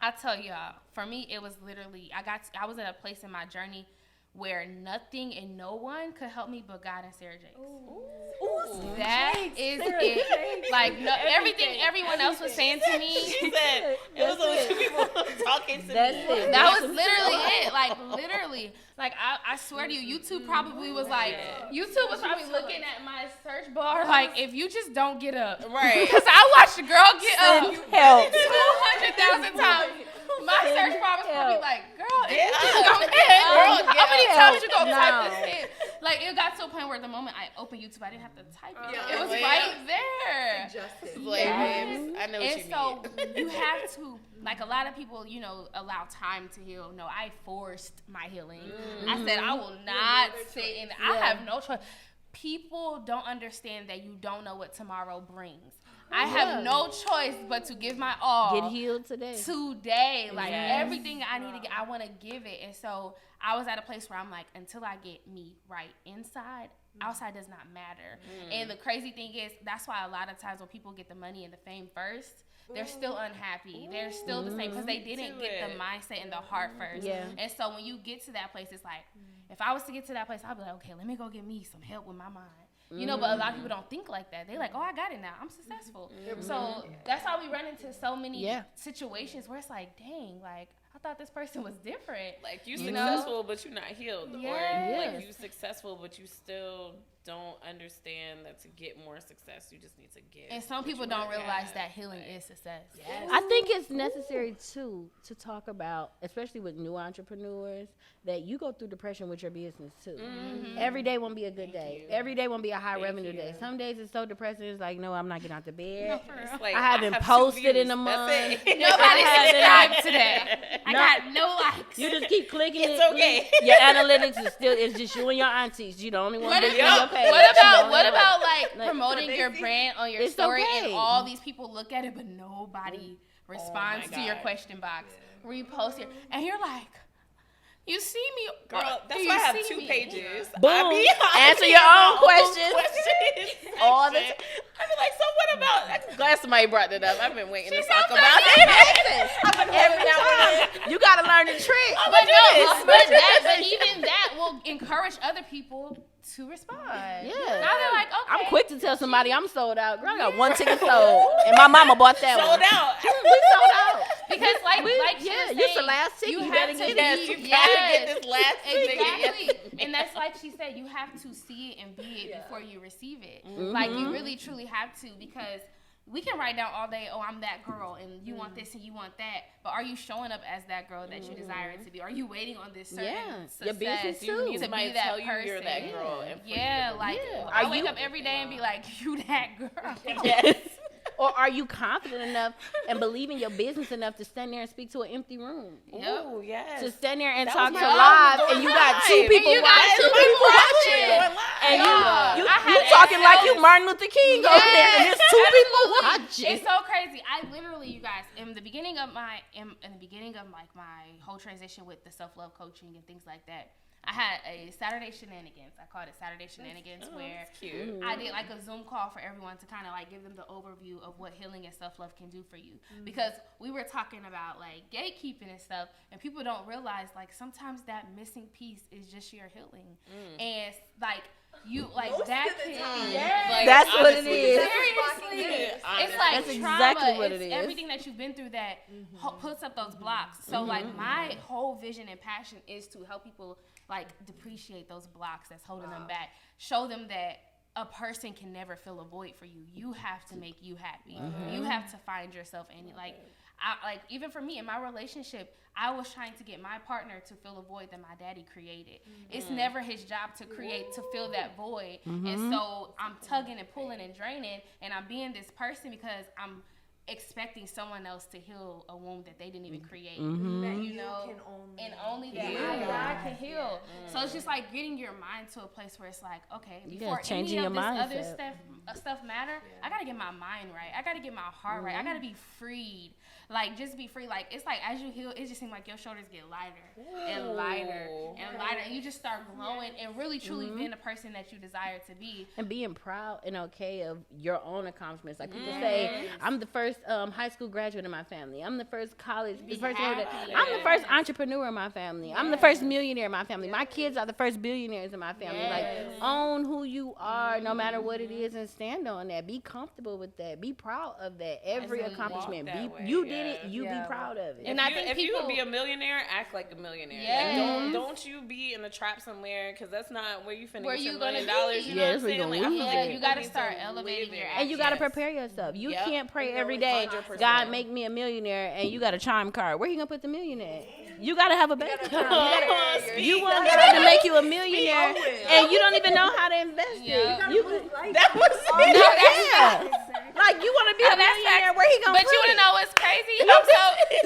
I tell y'all, for me, it was literally, I was in a place in my journey where nothing and no one could help me but God and Sarah Jakes. That is it. Like everything everyone else was saying to me. She said it was only 2 people talking all case That's it. That was literally it. Like literally. Like I swear to you, YouTube probably was like YouTube was probably looking at my search bar like if you just don't get up. Right. Because I watched a girl get up Help. 200,000 times. My search bar was probably like, girl, if you just up. go in, how many times you gonna No. type this in? Like it got to a point where the moment I opened YouTube, I didn't have to type it. Yeah. It was right there. Justice. Like, babes, I know what And you so need. you have to, like a lot of people, you know, allow time to heal. No, I forced my healing. I said I will not sit in. I have no choice. People don't understand that you don't know what tomorrow brings. I have no choice but to give my all. Get healed today. Like everything I need to get, I want to give it. And so I was at a place where I'm like, until I get me right inside, outside does not matter. And the crazy thing is, that's why a lot of times when people get the money and the fame first, they're still unhappy. They're still the same because they didn't get the mindset and the heart first. Yeah. And so when you get to that place, it's like, if I was to get to that place, I'd be like, okay, let me go get me some help with my mind. You know, but a lot of people don't think like that. They're like, oh, I got it now. I'm successful. So that's how we run into so many situations where it's like, dang, like, I thought this person was different. Like, you successful, but you're not healed. Yes. Or, like, you successful, but you still don't understand that to get more success, you just need to give. And some people don't realize that healing is success. I think it's necessary too to talk about, especially with new entrepreneurs, that you go through depression with your business too. Every day won't be a good day. Every day won't be a high revenue day. Some days it's so depressing. It's like, no, I'm not getting out the bed. It's like, I haven't have posted 2 views. in a month. That's it. Nobody subscribed to that. I got no likes. You just keep clicking It's it. okay. Your analytics is still, it's just you and your aunties. You the only one What visiting your page. what about like promoting your brand on your It's story okay. and all these people look at it but nobody responds to your God. question box, repost your, and you're like, you see me, Girl, that's do why I you have see 2 me? pages. Boom. I Answer be your my own questions. All the time. I be like, so what about? I'm glad somebody brought that up. I've been waiting to talk so about it. Every now and then, you gotta learn the trick. But no, but even that will encourage other people to respond. Yeah. Now they're like, okay. I'm quick to tell somebody I'm sold out. Girl, I got 1 ticket sold, and my mama bought that Sold one. out. We sold out. Because like she yeah, was you saying, the last ticket. You have better to get Yes, it. you gotta get this last ticket. Exactly. And that's like she said, you have to see it and be it before you receive it. Like you really truly have to, because we can write down all day, oh, I'm that girl and you want this and you want that, but are you showing up as that girl that you desire it to be? Are you waiting on this certain success your business You too. need to somebody be to that tell person? you you're that girl. And for you Yeah, to like Are I wake you- up every day and be like, you that girl. Yes. Or are you confident enough and believe in your business enough to stand there and speak to an empty room? Ooh, yes. To stand there and That talk was to my live, mom and you going got live. 2 And people you got watching. 2 people watching. Going live. And Yeah. you I had talking like you Alex. Martin Luther King over there, and there's 2 people watching. It's so crazy. I literally, you guys, in the beginning of my like my whole transition with the self-love coaching and things like that, I had a Saturday shenanigans. I called it Saturday shenanigans, where That's cute. I did like a Zoom call for everyone to kind of like give them the overview of what healing and self-love can do for you. Because we were talking about like gatekeeping and stuff, and people don't realize like sometimes that missing piece is just your healing. And like you like Most that of the can, time. Like, That's what it honestly, is. Seriously, Yeah, it's like That's trauma. exactly what it's it is. everything that you've been through that puts up those blocks. So like my whole vision and passion is to help people like depreciate those blocks that's holding them back. Show them that a person can never fill a void for you. You have to make you happy. You have to find yourself in it. Like even for me in my relationship, I was trying to get my partner to fill a void that my daddy created. It's never his job to create, to fill that void. And so I'm tugging and pulling and draining, and I'm being this person because I'm expecting someone else to heal a wound that they didn't even create. That You know, can only and only that my God can heal. So it's just like getting your mind to a place where it's like, okay, before changing any of your this other mindset. stuff matter, I gotta get my mind right. I gotta get my heart right. I gotta be freed. Like just be free. Like it's like as you heal, it just seems like your shoulders get lighter and lighter and lighter, and you just start glowing and really truly being the person that you desire to be. And being proud and okay of your own accomplishments. Like people say, I'm the first high school graduate in my family. I'm the first college. I'm the first entrepreneur in my family. I'm the first millionaire in my family. My kids are the first billionaires in my family. Like own who you are, no matter what it is, and stand on that. Be comfortable with that. Be proud of that. Every accomplishment. You did get it, you be proud of it. And I think if people, you would be a millionaire, act like a millionaire. Yes. Like, don't you be in the trap somewhere, because that's not where you finna get your $1 million. You know Yeah, what I'm saying? Like, I feel like you gotta start elevating your and you gotta prepare yourself. You can't pray every day, 100%. God make me a millionaire, and you got a chime card. Where you gonna put the millionaire? You gotta have a bank account. You want God to make you a millionaire, and you don't even know how to invest it. That was it. Like, you want to be a millionaire, where he gonna But put you wanna it? know what's crazy?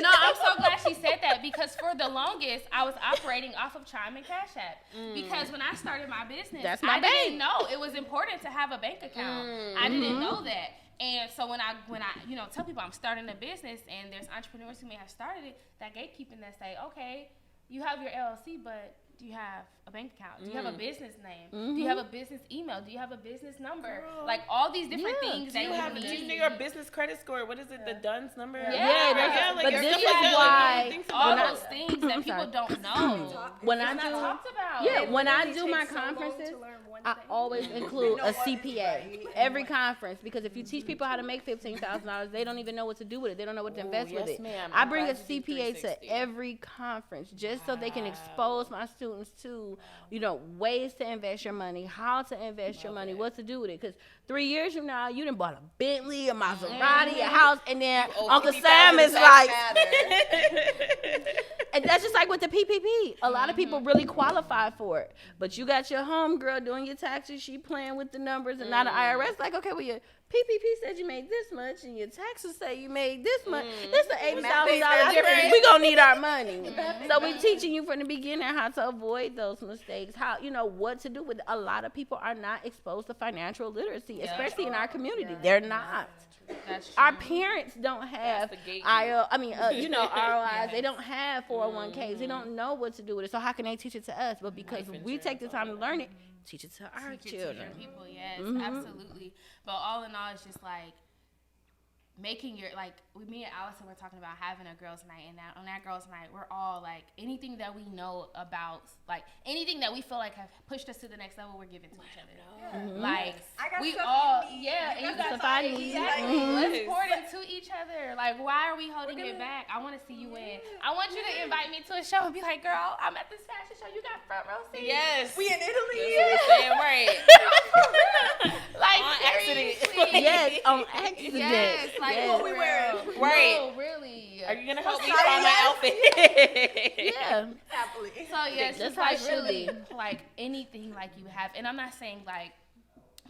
I'm so glad she said that, because for the longest I was operating off of Chime and Cash App. Because when I started my business, I didn't know it was important to have a bank account. I didn't know that. And so when I tell people I'm starting a business, and there's entrepreneurs who may have started it, that gatekeeping that say, okay, you have your LLC, but do you have a bank account? Do you have a business name? Do you have a business email? Do you have a business number? Like, all these different things that you have. Do you know your business credit score? What is it? The DUNS number? Yeah, like, but this is like, why all those things that people don't know. when it's not talked about. Yeah, when I do my conferences, I always include a CPA every conference, because if you teach people how to make $15,000, they don't even know what to do with it. They don't know what to invest with it. I bring a CPA to every conference just so they can expose my students to, ways to invest your money, how to invest your money, what to do with it. Because 3 years from now, you done bought a Bentley, a Maserati, a house, and then Uncle Sam is like, and that's just like with the PPP. A lot of people really qualify for it, but you got your homegirl doing your taxes, she playing with the numbers, and now the IRS like, okay, well, your PPP said you made this much, and your taxes say you made this much. This is an $80,000 difference. We gonna need our money. So we teaching you from the beginning how to avoid those mistakes, how what to do with it. A lot of people are not exposed to financial literacy, especially in our community. They're not. That's true. Our parents don't have ROIs. They don't have 401ks. They don't know what to do with it. So how can they teach it to us? But because we take the time to learn it, teach it to our children. People, yes, absolutely. But all in all, it's just like making your, like, with me and Allison, we're talking about having a girls' night, and on that girls' night, we're all like, anything that we know about, like, anything that we feel like have pushed us to the next level, we're giving to each other. Like, we all, and you got to let's pour it into each other. Like, why are we holding it back? I want to see you win. I want you to invite me to a show and be like, girl, I'm at this fashion show. You got front row seats. Yes. We in Italy. Right. Like, on accident. Yes, on accident. Yes, like, what we wearing? Right. No, really. Are you gonna help me find my outfit? Yeah. Happily. So yes, That's just how like it should really, like anything like you have, and I'm not saying like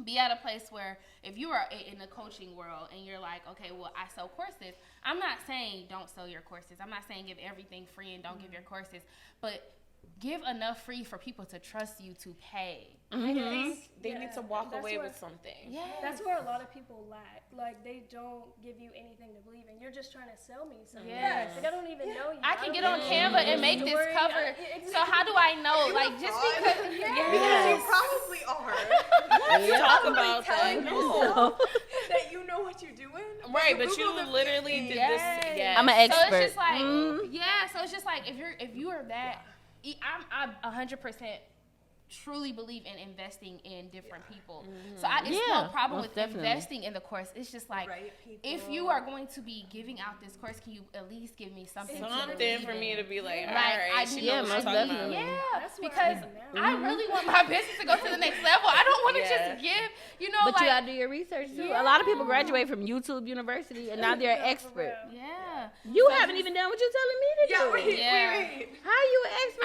be at a place where if you are in the coaching world and you're like, okay, well, I sell courses. I'm not saying don't sell your courses. I'm not saying give everything free and don't give your courses, but give enough free for people to trust you to pay. I think they need to walk away with something. Yeah, that's where a lot of people lack. Like, they don't give you anything to believe in. You're just trying to sell me something. Yes. Like, I don't even know you. I can get on Canva and make this cover. So how do I know? Like, just because. Because you probably are. Talk about that. No. That you know what you're doing. Right, but you literally did this. Yes. I'm an expert. So it's just like, so it's just like if you are that, I'm 100% truly believe in investing in different people. So it's no problem with investing in the course. It's just like, if you are going to be giving out this course, can you at least give me something for me to be like, all like, right, she knows what she's talking about. Yeah, because I really want my business to go to the next level. I don't want to just give, But you gotta do your research too. A lot of people graduate from YouTube University and now they're an expert. Yeah. You haven't even done what you're telling me to do. Wait. How are you an expert?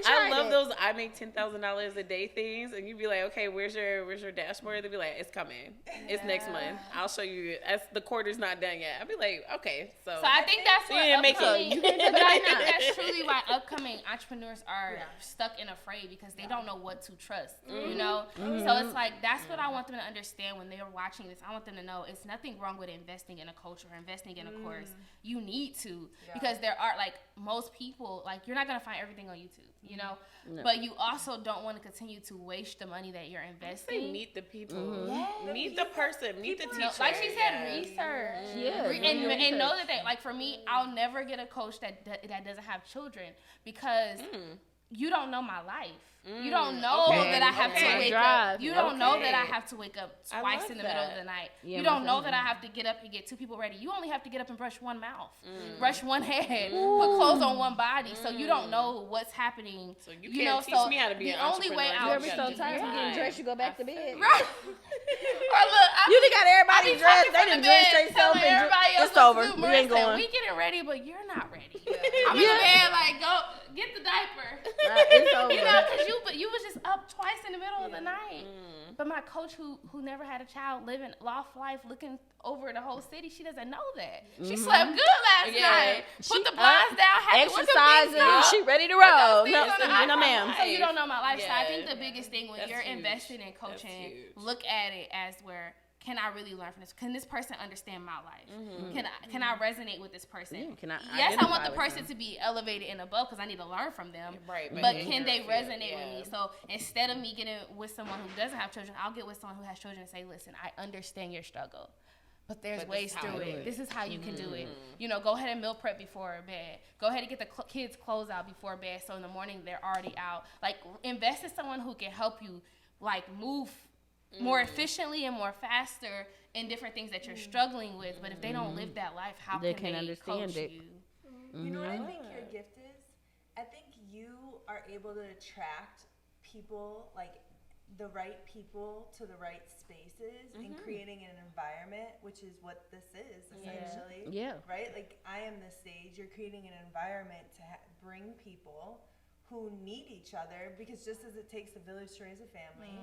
I love those I make $10,000 a day things, and you be like, okay, where's your dashboard? They'll be like, it's coming. It's next month. I'll show you. The quarter's not done yet. I'll be like, okay. So I think that's what upcoming, but I think that's truly why upcoming entrepreneurs are stuck and afraid, because they don't know what to trust, you know? So it's like, that's what I want them to understand when they're watching this. I want them to know it's nothing wrong with investing in a coach or investing in a course. You need to, because there are, like, most people, like, you're not going to find everything on YouTube, you know? No. But you also don't want to continue to waste the money that you're investing. Meet the people. Meet the person. Meet the teacher. Like she said, research. And know that they, like, for me, I'll never get a coach that doesn't have children, because you don't know my life. You don't know that I have to wake up. You don't know that I have to wake up twice in the middle of the night. Yeah, you don't know that I have to get up and get 2 people ready. You only have to get up and brush one mouth, brush one head, put clothes on one body. So you don't know what's happening. So you can't teach me how to be an entrepreneur. The only way out. You ever so tired of getting dressed, you go back to bed. Right. Or look, you done got everybody dressed. They done dressed themselves and it's over. We ain't going. We getting ready, but you're not ready. I'm in the bed like, go get the diaper. It's over. You know, because you was just up twice in the middle of the night. But my coach, who never had a child, living loft life, looking over the whole city, she doesn't know that. She slept good last night. Put the blinds down, had to exercising. She ready to roll. No, ma'am. So you don't know my lifestyle. I think the biggest thing when you're invested in coaching, look at it as where, can I really learn from this? Can this person understand my life? Can I resonate with this person? Yes, I want the person to be elevated and above because I need to learn from them. Right, but can they resonate with me? So instead of me getting with someone who doesn't have children, I'll get with someone who has children and say, listen, I understand your struggle, but there's ways through it. This is how you can do it. You know, go ahead and meal prep before bed. Go ahead and get the kids' clothes out before bed so in the morning they're already out. Like, invest in someone who can help you, like, move more efficiently and more faster in different things that you're struggling with. But if they don't live that life, how can they understand coach it? you? You know what I think your gift is? I think you are able to attract people, like the right people to the right spaces and creating an environment, which is what this is essentially. Yeah. Right? Like, I am the stage. You're creating an environment to bring people who need each other, because just as it takes a village to raise a family,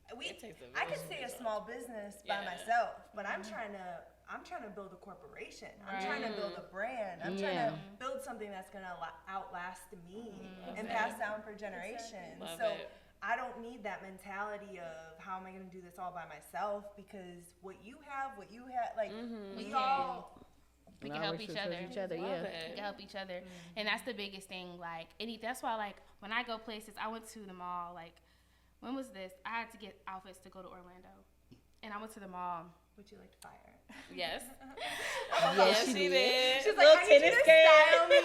I could say a small business by myself, but I'm trying to build a corporation. I'm trying to build a brand. I'm trying to build something that's going to outlast me and pass down for generations. I don't need that mentality of how am I going to do this all by myself, because what you have, like we can help each other. We can help each other. And that's the biggest thing. Like, that's why, like, when I go places, I went to the mall, like, when was this? I had to get outfits to go to Orlando. And I went to the mall. Would you like to fire? Yes. Yes, she did. She's like, I need you to style me.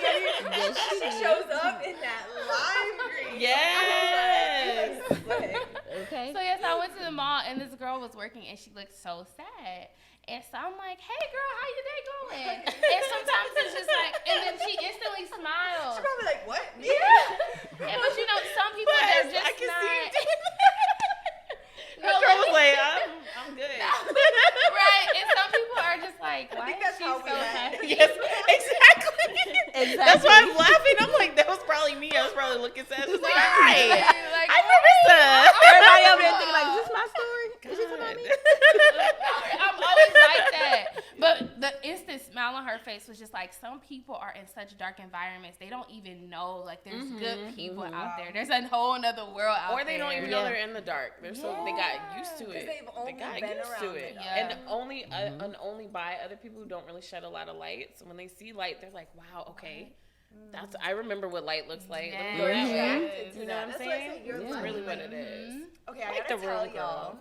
Yes, she shows up in that lime green. Yes. Okay. So, yes, I went to the mall, and this girl was working, and she looked so sad. And so I'm like, hey, girl, how your day going? And sometimes it's just like, and then she instantly smiles. She's probably like, what? Me? Yeah. But, you know, some people, they're just I can not. See the girl was like, I'm good. Right. And some people are just like, why is she so happy? Yes, exactly. That's why I'm laughing. I'm like, that was probably me. I was probably looking sad. Just like, hi. Like, I'm Marissa. Everybody over there thinking like, is this my story? Is she talking about me? I'm always like that. But the instant smile on her face was just like, some people are in such dark environments, they don't even know, like, there's good people out there. There's a whole other world out there. Or they don't even know they're in the dark. They're so they got used to it. They've only been around it. And only by other people who don't really shed a lot of light. So when they see light, they're like, wow, okay. That's I remember what light looks like. Yeah. You know what I'm That's saying? That's really what it is. Okay, I gotta tell y'all.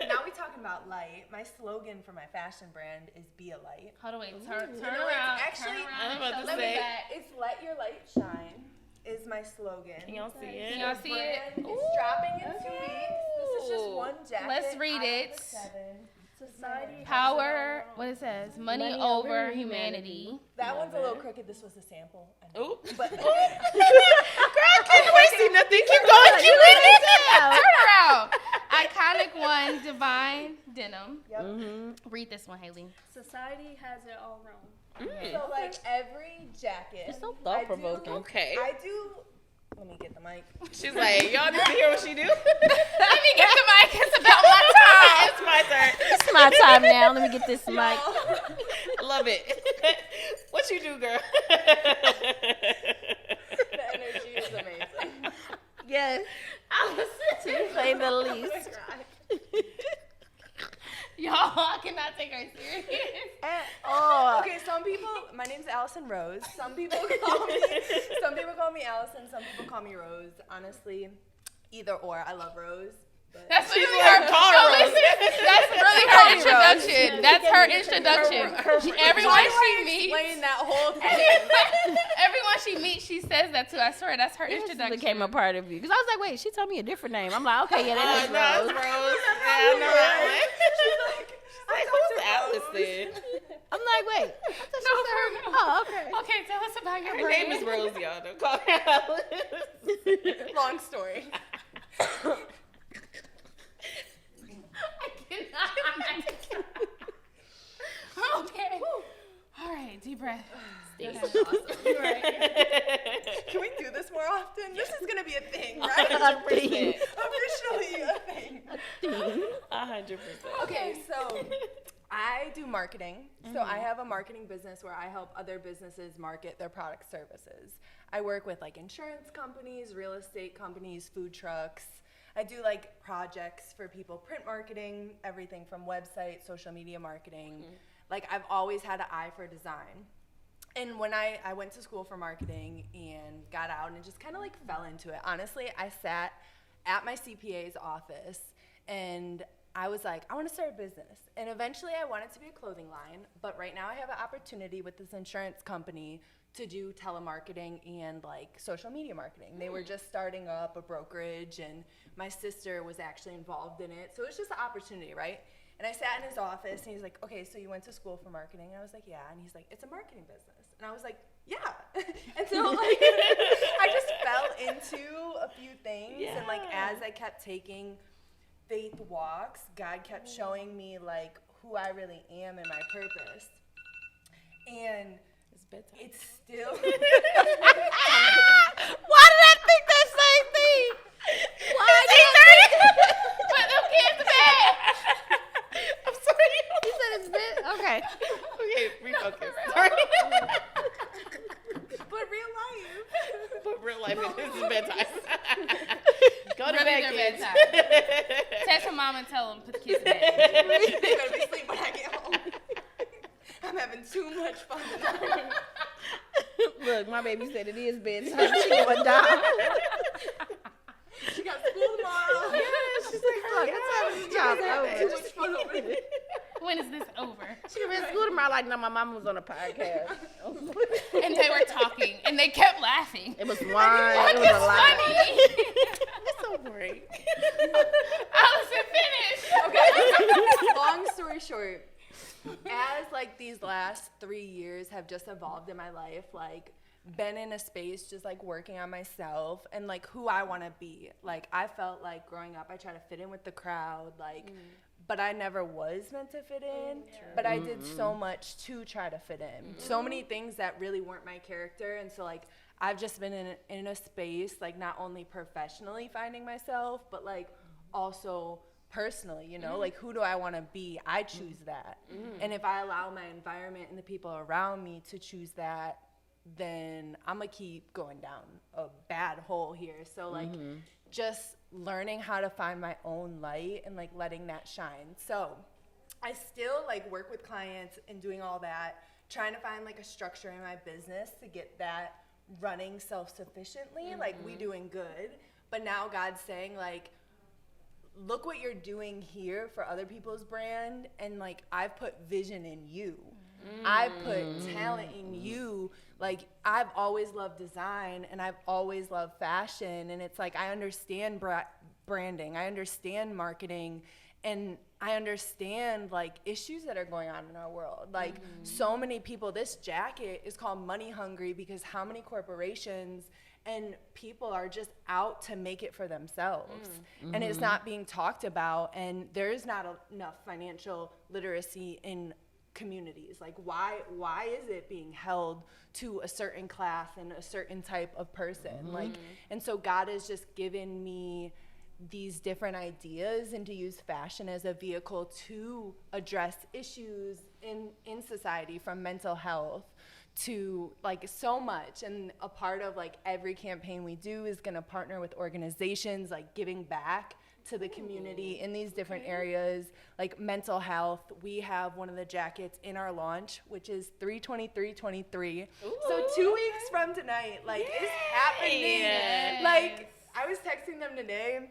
Now we talking about light. My slogan for my fashion brand is "Be a light." Hold on, wait. Turn around. Actually, I'm about to say it's "Let your light shine" is my slogan. Can y'all see it? Can y'all see it? It's dropping in 2 weeks. This is just one jacket. Let's read it. Society Power, what it says, money over humanity. That one's a little crooked. This was a sample. Ooh. But girl, I can't see nothing. Keep going. Keep reading. Turn around. Iconic one, divine denim. Yep. Read this one, Haley. Society has it all wrong. So like every jacket. It's so thought provoking. Okay. I do. Let me get the mic. She's like, y'all need to hear what she do? Let me get the mic. It's about my time. It's my turn. It's my time now. Let me get this mic. I love it. What you do, girl? The energy is amazing. Yes. To say the least. Y'all, I cannot take her serious. Okay, some people. My name's Allison Rose. Some people call me Allison. Some people call me Rose. Honestly, either or. I love Rose. But That's really her. That's really her introduction. That's her introduction. Everyone she meets. Explain that whole thing. Everyone she meets, she says that too. I swear, that's her introduction. Became a part of you. Because I was like, wait, she told me a different name. I'm like, okay, yeah, that is No, Rose. it's Rose. Yeah, I know that one. She's like, who's Alice then? I'm like, wait. I thought she said her. Oh, okay. Okay, tell us about your Her brand. name is Rose, y'all. Don't call her Alice. Long story. I cannot. Okay. All right, deep breath. That's awesome. Right. Can we do this more often? This is gonna be a thing, right? 100%. Officially a thing. 100%. Okay, so I do marketing. So I have a marketing business where I help other businesses market their product services. I work with like insurance companies, real estate companies, food trucks. I do like projects for people, print marketing, everything from website, social media marketing. Like I've always had an eye for design. And when I went to school for marketing and got out and just kind of like fell into it. Honestly, I sat at my CPA's office and I was like, I want to start a business. And eventually I wanted to be a clothing line, but right now I have an opportunity with this insurance company to do telemarketing and like social media marketing. They were just starting up a brokerage and my sister was actually involved in it. So it was just an opportunity, right? And I sat in his office and he's like, okay, so you went to school for marketing? And I was like, yeah. And he's like, it's a marketing business. And I was like, yeah. And so like, I just fell into a few things. Yeah. And like, as I kept taking faith walks, God kept showing me like who I really am and my purpose. And It's bedtime. it's still. Why did I think that same thing? Why did I think Put them kids to bed. I'm sorry. you said it's bit? Okay. Okay, refocus. Sorry. But real life. But real life, this is bedtime. Go to Really bed, their kids. bedtime. Text your mom and tell them put the kids to bed. They better be asleep when I get home. I'm having too much fun tonight. Look, my baby said it is bedtime. She going down. She got school tomorrow. Yeah, she's like, look, what time is the job Too over? much fun over there. When is this over? She was in school tomorrow. Like, no, my mama was on a podcast. And they were talking, and they kept laughing. It was wine. It was It's a lot. funny. It's so boring. Allison, finish. Okay. Long story short, as like these last 3 years have just evolved in my life, like been in a space just like working on myself and like who I want to be. Like I felt like growing up I tried to fit in with the crowd, like but I never was meant to fit in. But I did so much to try to fit in. So many things that really weren't my character. And so like I've just been in a space like not only professionally finding myself, but like also personally, you know, like who do I want to be? I choose that. And if I allow my environment and the people around me to choose that, then I'm gonna keep going down a bad hole here. So like just learning how to find my own light and like letting that shine. So I still like work with clients and doing all that, trying to find like a structure in my business to get that running self-sufficiently, like we doing good. But now God's saying like, look what you're doing here for other people's brand, and like I've put vision in you. I've put talent in you. Like I've always loved design and I've always loved fashion, and it's like I understand branding, I understand marketing, and I understand like issues that are going on in our world. Like so many people, this jacket is called money hungry because how many corporations and people are just out to make it for themselves. And it's not being talked about, and there's not enough financial literacy in communities. Like why is it being held to a certain class and a certain type of person? Like, and so God has just given me these different ideas and to use fashion as a vehicle to address issues in society, from mental health to like so much. And a part of like every campaign we do is going to partner with organizations like giving back to the community in these different areas, like mental health. We have one of the jackets in our launch, which is 3/23/23. So 2 weeks from tonight, like it's happening. Yes. Like I was texting them today,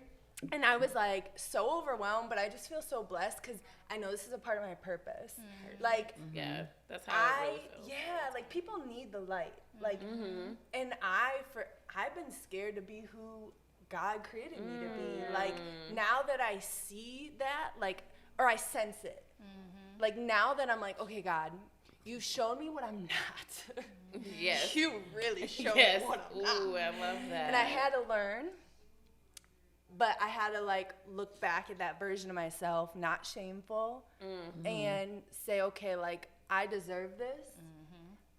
And I was like so overwhelmed, but I just feel so blessed because I know this is a part of my purpose. Like, yeah, that's how it really feels. Yeah, like people need the light. Like, and I've been scared to be who God created me to be. Like, now that I see that, like, or I sense it. Like, now that I'm like, okay, God, you showed me what I'm not. Yes. You really showed me what I'm not. Ooh, I love that. And I had to learn, but I had to, like, look back at that version of myself, not shameful, and say, okay, like, I deserve this.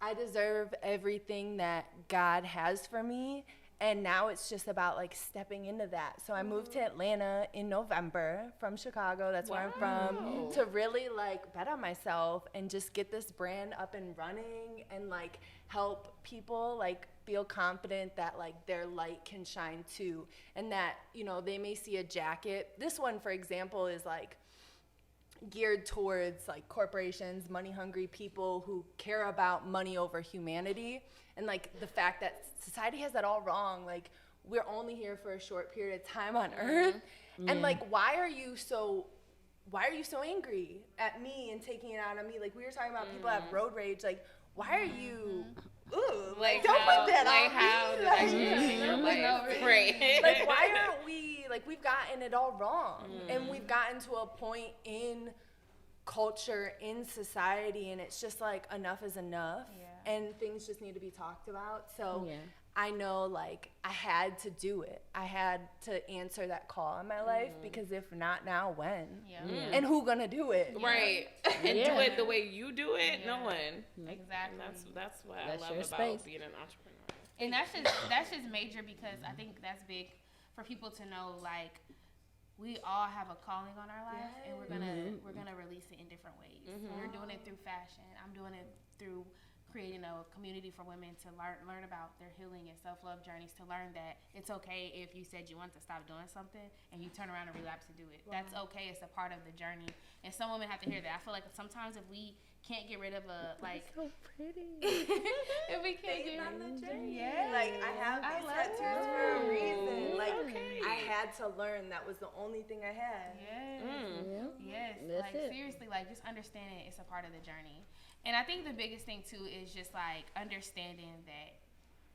I deserve everything that God has for me. And now it's just about, like, stepping into that. So I moved to Atlanta in November from Chicago. That's where I'm from. To really, like, bet on myself and just get this brand up and running and, like, help people, like, feel confident that, like, their light can shine too. And that, you know, they may see a jacket. This one, for example, is, like, geared towards, like, corporations, money-hungry people who care about money over humanity. And, like, the fact that society has that all wrong. Like, we're only here for a short period of time on earth. And, like, why are you so angry at me and taking it out on me? Like, we were talking about people have road rage. Like, why are you, like, don't put that on me. Right. Like, why aren't we, like, we've gotten it all wrong. And we've gotten to a point in culture, in society, and it's just, like, enough is enough. And things just need to be talked about. So I know, like, I had to do it. I had to answer that call in my life, because if not now, when? And who gonna do it? Right. And do it the way you do it? No one. Exactly. That's what I love about being an entrepreneur. And that's just major, because I think that's big for people to know, like, we all have a calling on our life, and we're gonna release it in different ways. You're doing it through fashion. I'm doing it through creating a community for women to learn about their healing and self-love journeys, to learn that it's okay if you said you want to stop doing something and you turn around and relapse to do it. That's okay. It's a part of the journey. And some women have to hear that. I feel like sometimes if we can't get rid of like so pretty. if we can't get on the journey. Yeah. Like, I have these tattoos for a reason. Like, I had to learn that was the only thing I had. Yes. That's like it. seriously, like, just understanding it's a part of the journey. And I think the biggest thing too is just, like, understanding that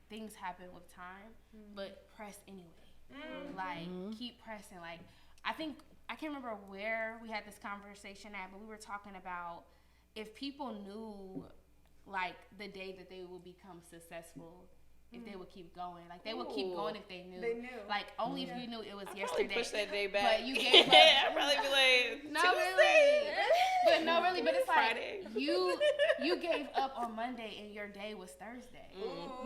things happen with time, but press anyway. Like, keep pressing. Like, I can't remember where we had this conversation at, but we were talking about if people knew, like, the day that they would become successful, if they would keep going. Like, they would keep going if they knew. Like, only if you knew it was yesterday. Push that day back. But you gave up. I'd probably be like, no, Tuesday. really. But it's like, Friday. you gave up on Monday and your day was Thursday.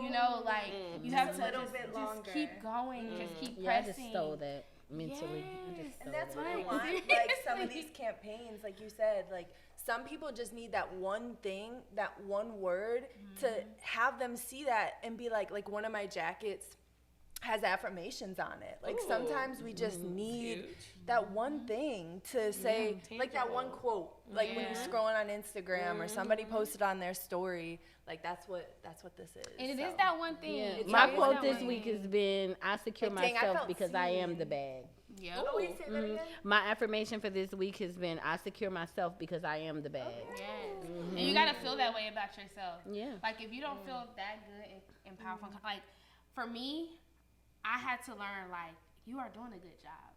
You know, like, you have Just to a little just bit longer. keep going. Just keep Yeah, I pressing. just stole that mentally. I just And stole that's what that. I want. Like, some of these campaigns, like you said, like, some people just need that one thing, that one word, to have them see that and be like one of my jackets has affirmations on it. Like, sometimes we just need that one thing to say, like, that one quote, like when you're scrolling on Instagram or somebody posted on their story, like, that's what this is. And it is that one thing. Yeah. It's My always quote that this one week thing. has been, I secure Like, dang, I myself felt because I am seen. the bag. Yep. Oh, wait, say that again? My affirmation for this week has been, I secure myself because I am the bag. Yes. And you gotta feel that way about yourself. Yeah. Like, if you don't feel that good and powerful, like, for me, I had to learn, like, you are doing a good job.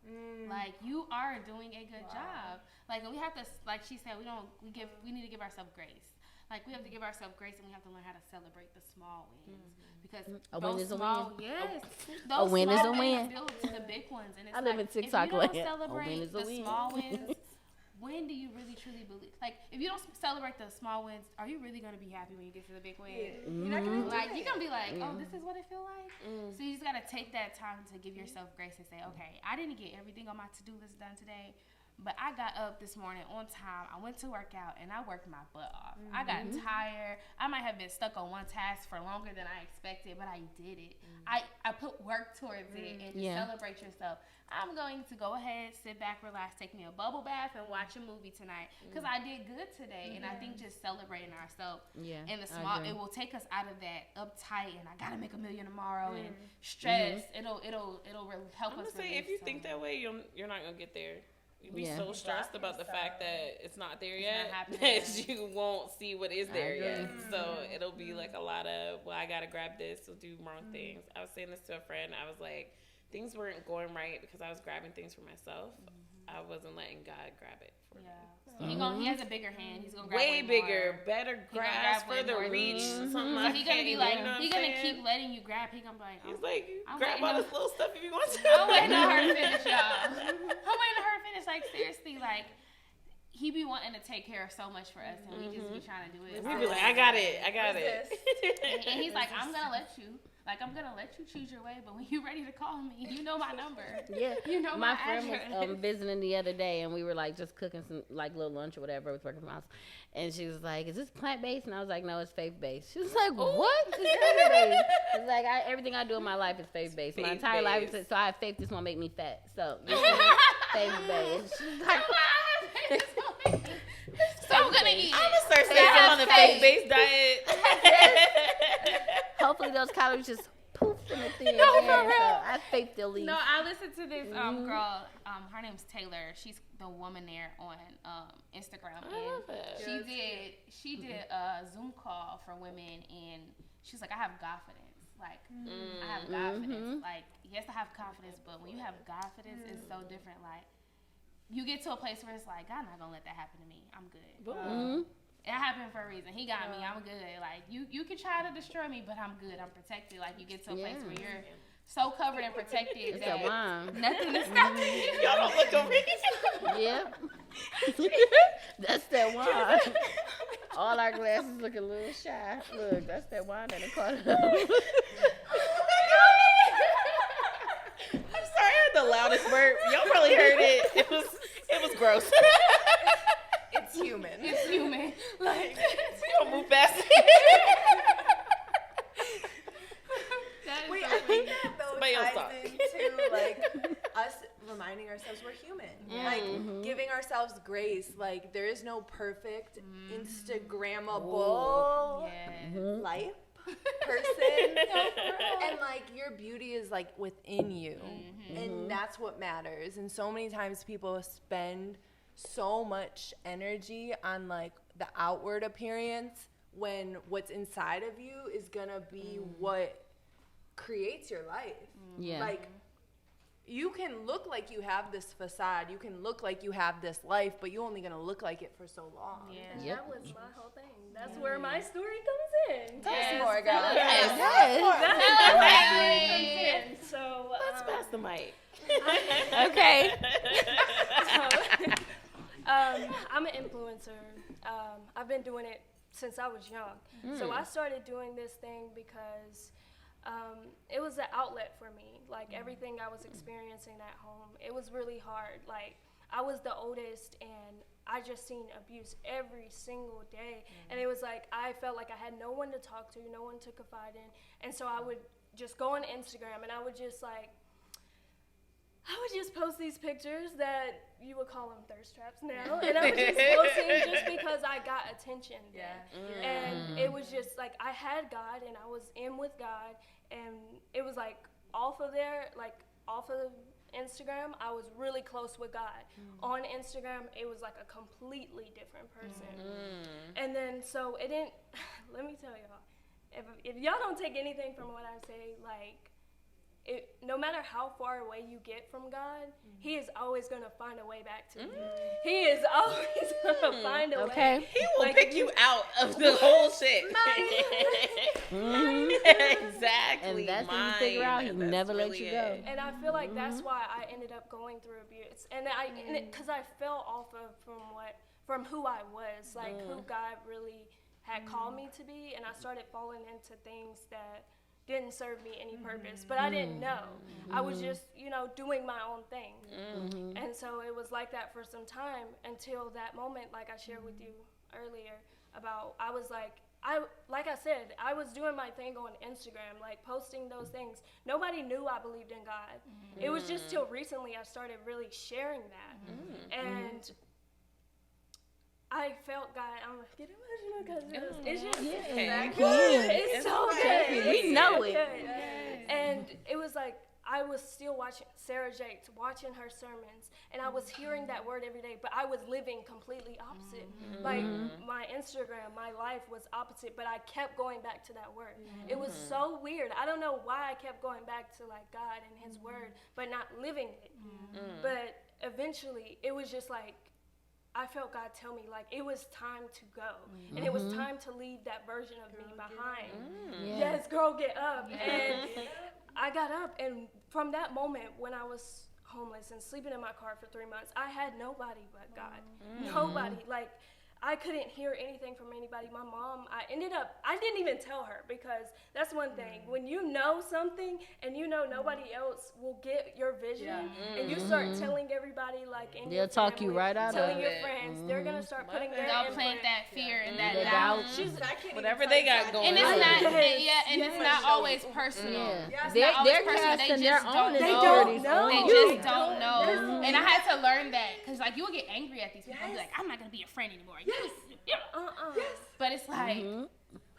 Like, you are doing a good job. Like, and we have to, like she said, we need to give ourselves grace. Like, we have to give ourselves grace, and we have to learn how to celebrate the small wins. Because A win is a small, win. yes, A those win is small a wins win. build to the big ones. And it's I live like, in TikTok if you land. don't A celebrate win is a the win. small wins, when do you really truly believe? Like, if you don't celebrate the small wins, are you really gonna be happy when you get to the big wins? You're not gonna do Like, it. you're gonna be like, oh, this is what it feel like. So you just gotta take that time to give yourself grace and say, okay, I didn't get everything on my to-do list done today, But I got up this morning on time. I went to work out, and I worked my butt off. I got tired. I might have been stuck on one task for longer than I expected, but I did it. I put work towards it, and just celebrate yourself. I'm going to go ahead, sit back, relax, take me a bubble bath, and watch a movie tonight because I did good today. And I think just celebrating ourselves in the small, it will take us out of that uptight and I gotta make $1 million tomorrow and stress. It'll really help us. I'm gonna say, if you think that way, you're not gonna get there. You'd be so stressed about the fact that it's not there yet that you won't see what is there yet. So it'll be like a lot of, well, I gotta grab this, or do wrong things. I was saying this to a friend. I was like, things weren't going right because I was grabbing things for myself. I wasn't letting God grab it for me. So. He has a bigger hand. He's gonna grab way bigger, better grasp, further reach. Something like he's gonna be like, he's gonna keep letting you grab. He's gonna be like, he's like, grab all this little stuff if you want to. I'm waiting on her to finish, y'all. I'm waiting on her to finish. Like, seriously, like, he be wanting to take care of so much for us, and we just be trying to do it. We be like, I got it. And he's like, I'm gonna let you. Like, I'm gonna let you choose your way, but when you're ready to call me, you know my number. Yeah, you know my address. friend was visiting the other day, and we were like just cooking some like little lunch or whatever. I was working from house, and she was like, "Is this plant based?" And I was like, "No, it's faith based." She was like, "What? It's faith based?" It's like everything I do in my life is faith based. My entire life is so I have faith. This won't make me fat. So this is faith based. She's like, so I'm gonna eat. I'm gonna start saying on the faith based diet. Hopefully those calories just poof in the thing. No, for real. So I faith they'll leave. No, I listened to this girl. Her name's Taylor. She's the woman there on Instagram. I love it. She did a Zoom call for women, and she's like, I have confidence. Like, I have confidence. Like, yes, I have confidence, but when you have confidence, it's so different. Like, you get to a place where it's like, God not gonna let that happen to me. I'm good. It happened for a reason. He got me. I'm good. Like, you can try to destroy me, but I'm good. I'm protected. Like, you get to a place where you're so covered and protected It's that a wine. nothing is stopping you. Y'all don't look over. Yeah. That's that wine. All our glasses look a little shy. Look, that's that wine that they caught up. I'm sorry, I had the loudest burp. Y'all probably heard it. It was gross. It's human. It's human. Like, we don't move fast. Wait, I think that though ties into like us reminding ourselves we're human. Like giving ourselves grace. Like there is no perfect Instagrammable life person. And like your beauty is like within you. And that's what matters. And so many times people spend so much energy on like the outward appearance when what's inside of you is gonna be what creates your life. Like you can look like you have this facade, you can look like you have this life, but you're only gonna look like it for so long. That was my whole thing. That's where my story comes in. Tell us more, girl. Yes. So let's pass the mic. Okay. I'm an influencer. I've been doing it since I was young. So I started doing this thing because it was an outlet for me. Like everything I was experiencing at home, it was really hard. Like I was the oldest and I just seen abuse every single day. And it was like I felt like I had no one to talk to, no one to confide in. And so I would just go on Instagram and I would just post these pictures that you would call them thirst traps now. And I was just posting just because I got attention. And it was just like I had God and I was in with God. And it was like off of Instagram, I was really close with God. On Instagram, it was like a completely different person. And then so it didn't, let me tell y'all, if y'all don't take anything from what I say, like, no matter how far away you get from God, He is always going to find a way back to you. He is always going to find a way. He will pick you out of the whole shit. Exactly. And that's when you figure out He never lets you go. And I feel like that's why I ended up going through abuse. And because I fell off of from who I was, like who God really had called me to be. And I started falling into things that didn't serve me any purpose, but I didn't know. I was just, doing my own thing. And so it was like that for some time until that moment, like I shared with you earlier about, I was like I said, I was doing my thing on Instagram, like posting those things. Nobody knew I believed in God. It was just till recently I started really sharing that. And I felt God, I'm going to get emotional because it's just good. It's so good. We know it. And it was like, I was still watching Sarah Jakes, watching her sermons, and I was hearing that word every day, but I was living completely opposite. Like, my Instagram, my life was opposite, but I kept going back to that word. It was so weird. I don't know why I kept going back to, like, God and his word, but not living it. But eventually, it was just like, I felt God tell me, like, it was time to go. And it was time to leave that version of me behind. Yes, girl, get up. And I got up, and from that moment when I was homeless and sleeping in my car for 3 months, I had nobody but God. Nobody. Like, I couldn't hear anything from anybody. My mom, I didn't even tell her, because that's one thing. When you know something and you know nobody else will get your vision, and you start telling everybody, like, in they'll talk you right out of it. Telling your friends, they're going to start putting their They'll input. plant that fear and that doubt. doubt. Whatever they got going. And it's on. not, it's not always personal. They're casting their own insecurities. They just don't know. And I had to learn that, because, like, you will get angry at these people and be like, I'm not going to be your friend anymore. But it's like,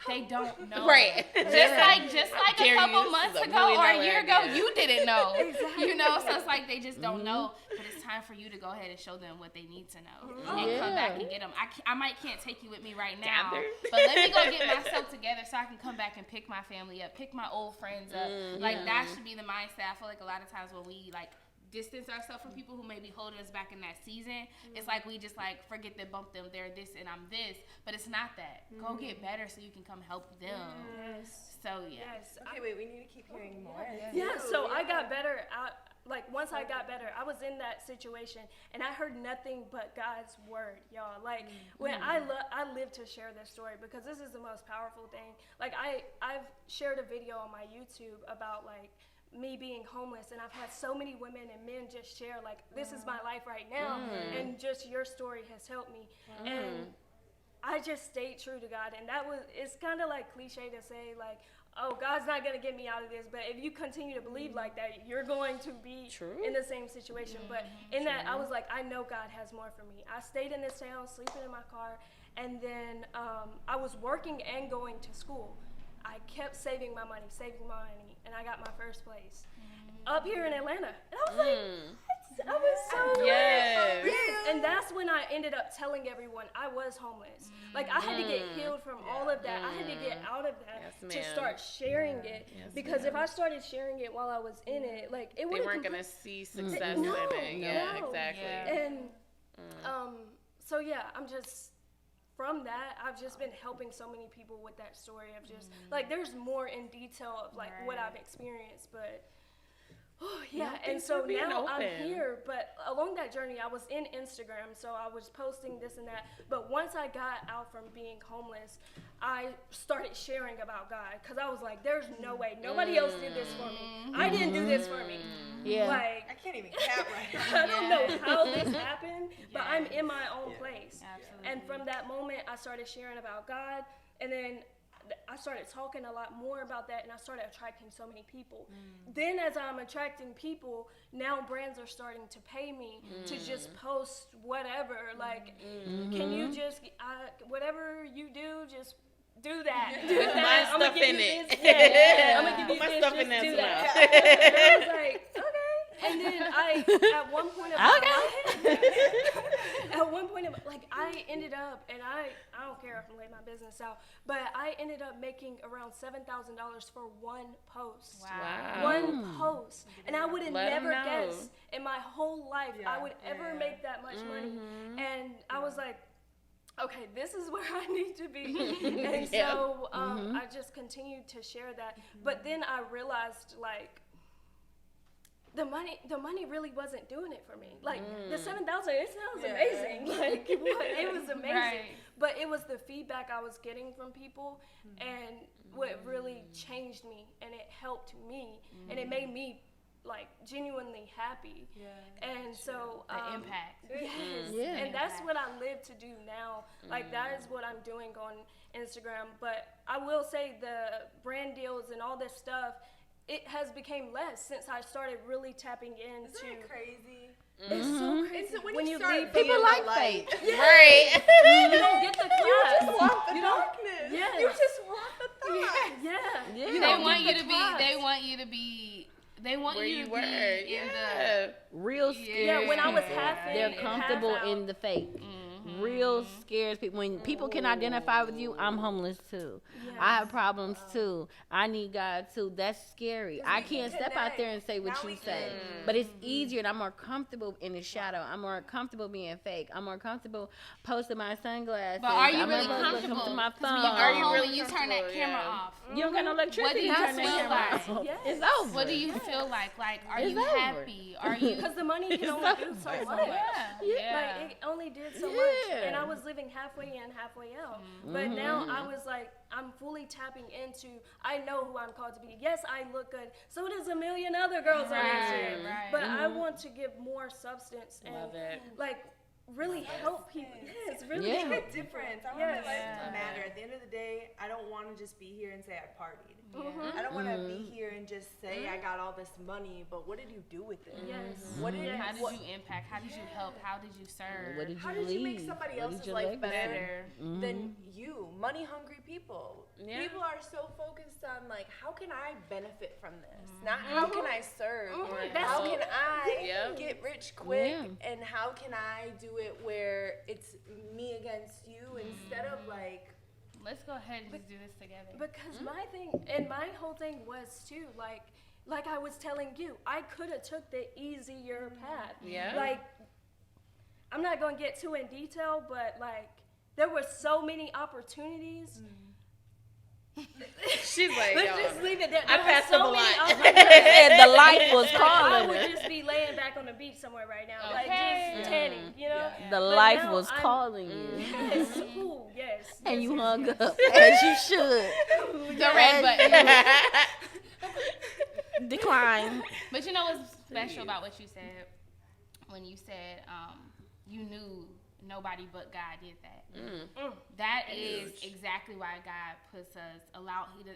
they don't know. Right. Just like a couple months ago or a year ago, you didn't know. So it's like they just don't know. But it's time for you to go ahead and show them what they need to know and come back and get them. I can't take you with me right now, but let me go get myself together so I can come back and pick my family up, pick my old friends up. Like, that should be the mindset. I feel like a lot of times when we, like, distance ourselves from people who may be holding us back in that season, it's like we just, like, forget to bump them. They're this and I'm this, but it's not that. Go get better so you can come help them. So Okay, wait, we need to keep hearing more. So I got better. Once I got better, I was in that situation and I heard nothing but God's word, y'all. Like, when I live to share this story, because this is the most powerful thing. Like, I've shared a video on my YouTube about, like, me being homeless, and I've had so many women and men just share, like, this is my life right now, and just your story has helped me. And I just stayed true to God, and it's kind of like cliche to say, like, oh, God's not going to get me out of this, but if you continue to believe like that, you're going to be in the same situation. But in that, I was like, I know God has more for me. I stayed in this town, sleeping in my car, and then I was working and going to school. I kept saving my money, and I got my first place up here in Atlanta. And I was like, I was so glad. And that's when I ended up telling everyone I was homeless. Like, I had to get healed from all of that. I had to get out of that to start sharing it. Because if I started sharing it while I was in it, like, it would. They weren't gonna see success in it. Yeah, exactly. And so I'm just. From that, I've just been helping so many people with that story of just, like, there's more in detail of, like, what I've experienced, but, and so now I'm here, but along that journey, I was in Instagram, so I was posting this and that, but once I got out from being homeless, I started sharing about God, because I was like, there's no way, nobody else did this for me. I didn't do this for me. Like, I can't even cap right now. I don't know how this happened, but I'm in my own place. And from that moment, I started sharing about God, and then I started talking a lot more about that, and I started attracting so many people. Then as I'm attracting people, now brands are starting to pay me to just post whatever. Like, can you just, whatever you do, just do that. Do With that. my stuff in it. I'm going to give you my this, stuff just in that do as that. well. And I was like, okay. And then at one point of like, I ended up, and I don't care if I'm laying my business out, but I ended up making around $7,000 for one post. Wow. One post. And I would have never guessed in my whole life I would ever make that much money. And I was like, okay, this is where I need to be. And so I just continued to share that. But then I realized, like, the money really wasn't doing it for me. Like the $7,000, it sounds amazing. Like it was amazing. Right. But it was the feedback I was getting from people, and what really changed me, and it helped me, and it made me like genuinely happy. And so the impact. And that's what I live to do now. Like that is what I'm doing on Instagram. But I will say the brand deals and all this stuff, it has become less since I started really tapping into. Isn't it crazy? It's so crazy. When you leave people like fake. Right. You don't get the class. You just want the darkness. Yes. You just want the thought. They want you to be. They want you to be. They want Where you to you were. be in the real scared. Yeah, when I was half in, they're comfortable in the fake. Real scared people. When people can identify with you, I'm homeless too. Yes. I have problems too. I need God too. That's scary. I can't step out there and say what you say. But it's easier and I'm more comfortable in the shadow. I'm more comfortable being fake. I'm more comfortable posting my sunglasses. But are you I'm really more comfortable? to my phone. When you go home really and you turn that camera off. You don't got no electricity. What do you turn that feel camera like? off. Yes. It's over. What do you feel like? Like, are It's you over. happy? Are you? Because the money can only do so much. Like it only did so much, and I was living halfway in, halfway out. But now I was like, I'm fully tapping into. I know who I'm called to be. Yes, I look good. So does a million other girls on Instagram. Right. But I want to give more substance and Love it. like really help people. Yes, really Yeah. help Make a difference. I want Yes. my life to matter. At the end of the day, I don't want to just be here and say I partied. Yeah. I don't want to be here and just say I got all this money, but what did you do with it? Yes. What did How did what- you impact? How did you help? How did you serve? What did you How did you make leave? somebody What else's did your life legacy? better than you? Money hungry people. Yeah. People are so focused on like, how can I benefit from this? Not how can I serve? Or That's how it. can I Yeah. get rich quick? Yeah. And how can I do it where it's me against you instead of like. Let's go ahead and just do this together. Because my thing and my whole thing was too like I was telling you, I could have took the easier path. Yeah. Like I'm not gonna get too in detail, but like there were so many opportunities. She's like, Let's yo, just leave it there. I There were passed so up a many lot. opportunities. And the life was I calling would her. just be laying back on the beach somewhere right now, like Okay. just tanning, you know. The But life now was I'm- calling you. Yes, ooh, yes. And you yes, hung yes. up as you should. The red button. Decline. But you know what's special about what you said? When you said you knew nobody but God did that. That is exactly why God puts us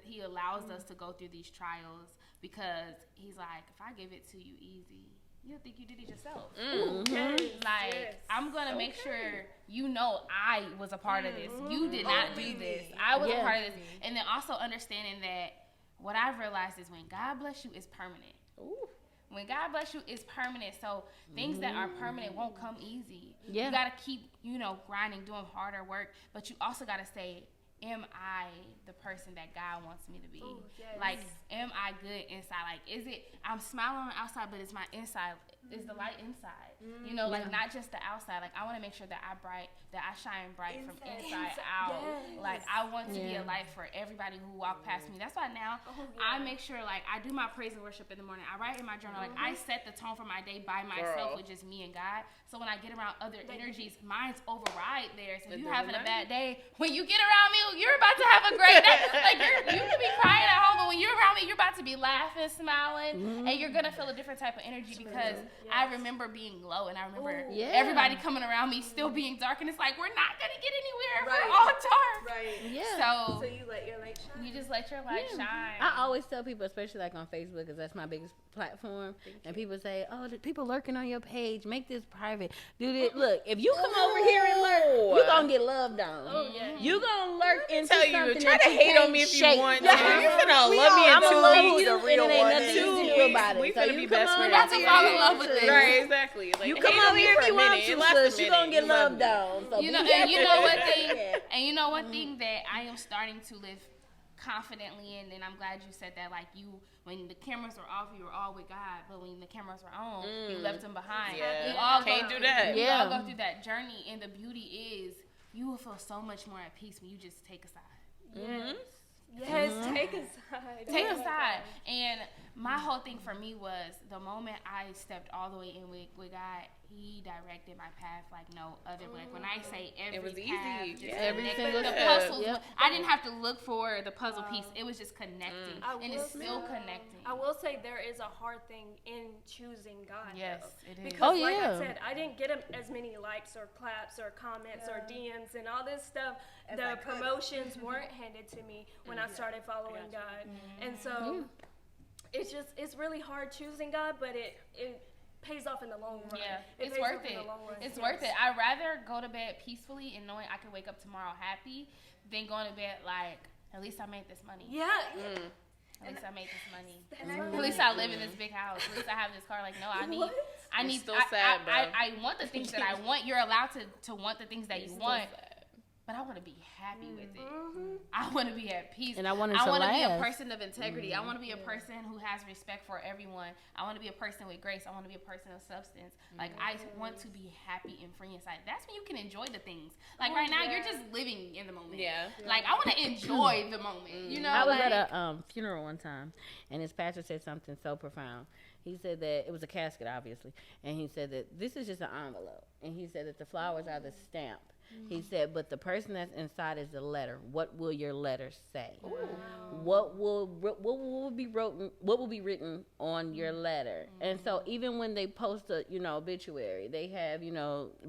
He allows us to go through these trials, because He's like, if I give it to you easy, you'll think you did it yourself. Like, I'm gonna make sure you know I was a part of this. You did not do this. I was a part of this. And then also understanding that what I've realized is when God bless you, it's permanent. When God bless you, it's permanent. So things that are permanent won't come easy. Yeah. You got to keep, grinding, doing harder work. But you also got to say, am I the person that God wants me to be? Ooh, yes. Like, am I good inside? Like, is it, I'm smiling on the outside, but it's my inside. Is the light inside? Like not just the outside. Like, I want to make sure that I shine bright from inside out. Yes. Like, I want to be a light for everybody who walk past me. That's why now I make sure, like, I do my praise and worship in the morning. I write in my journal, like, I set the tone for my day by myself with just me and God. So when I get around other energies, mine's override theirs. If you're having a bad day, when you get around me, you're about to have a great day. Like, you can be crying at home, but when you're around me, you're about to be laughing, smiling, and you're going to feel a different type of energy, because I remember being low, and I remember everybody coming around me still being dark, and it's like, we're not going to get anywhere. Right. We're all dark. Right. So So you let your light shine. you just let your light shine. I always tell people, especially like on Facebook, because that's my biggest platform, and people say, "Oh, the people lurking on your page. Make this private. Do this." Look, if you come over here and lurk, you gonna get loved on. You gonna lurk into tell you, something try that to you hate can't on me if shake. you want to. You're gonna love me in I'ma 2 love weeks. you, and it ain't nothing you can do about it. We So finna you be come best on friends. We're about to fall in love with this. Right, exactly. Like, You come hate on over me here for if you a want minute. to, It lasts a sis. You gonna minute. get loved on. So You be know, careful and you know with one thing, that. and you know one thing that I am starting to live confidently in, and I'm glad you said that. Like, you, when the cameras were off, you were all with God, but when the cameras were on, you left them behind. Yeah. We all Can't go do that. We all go through that journey, and the beauty is you will feel so much more at peace when you just take a side. Yes, take a side. Take a side. And My whole thing for me was the moment I stepped all the way in with God, He directed my path like no other. Like when I say every it was path, easy. Every single the step. puzzles. Yep. I didn't have to look for the puzzle piece. It was just connecting, and it's still connecting. I will say there is a hard thing in choosing God. Yes, though. it is. Because like I said, I didn't get as many likes or claps or comments or DMs and all this stuff. The promotions weren't handed to me when I started following God. And so it's really hard choosing God, but it pays off in the long run. Yeah, it's worth it. It's worth it. I'd rather go to bed peacefully and knowing I can wake up tomorrow happy than going to bed like, at least I made this money. Yeah. At least I made this money. At least I live in this big house. At least I have this car. Like, no, I need. Still sad, bro. I want the things that I want. You're allowed to want the things that you want. But I want to be happy with it. I want to be at peace. And I want to be a person of integrity. I want to be a person who has respect for everyone. I want to be a person with grace. I want to be a person of substance. Like, I want to be happy and free inside. That's when you can enjoy the things. Like, right now, you're just living in the moment. Yeah. Like, I want to enjoy the moment. You know? I was at a funeral one time, and his pastor said something so profound. He said that it was a casket, obviously, and he said that this is just an envelope. And he said that the flowers are the stamp. He said, but the person that's inside is the letter. What will your letter say? Ooh. What will be written on your letter? And so even when they post a obituary, they have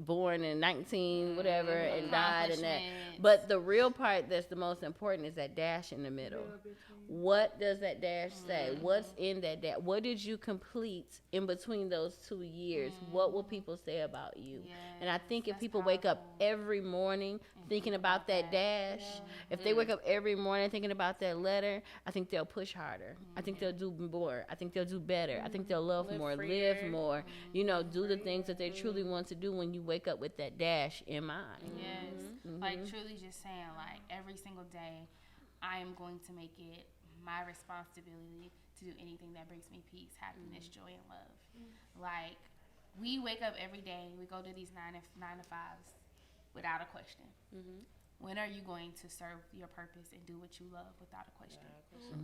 born in 19 whatever and died and that. But the real part that's the most important is that dash in the middle. What does that dash say? What's in that dash? What did you complete in between those 2 years? What will people say about you? Yes, and I think if people wake up every morning thinking about that dash, if they wake up every morning thinking about that letter, I think they'll push harder. I think they'll do more. I think they'll do better. I think they'll live more, live more, do the things that they truly want to do when you wake up with that dash in mind. Yes. Like truly just saying like every single day I am going to make it my responsibility to do anything that brings me peace, happiness, joy, and love. Like, we wake up every day, we go to these 9 to 5s without a question. When are you going to serve your purpose and do what you love without a question?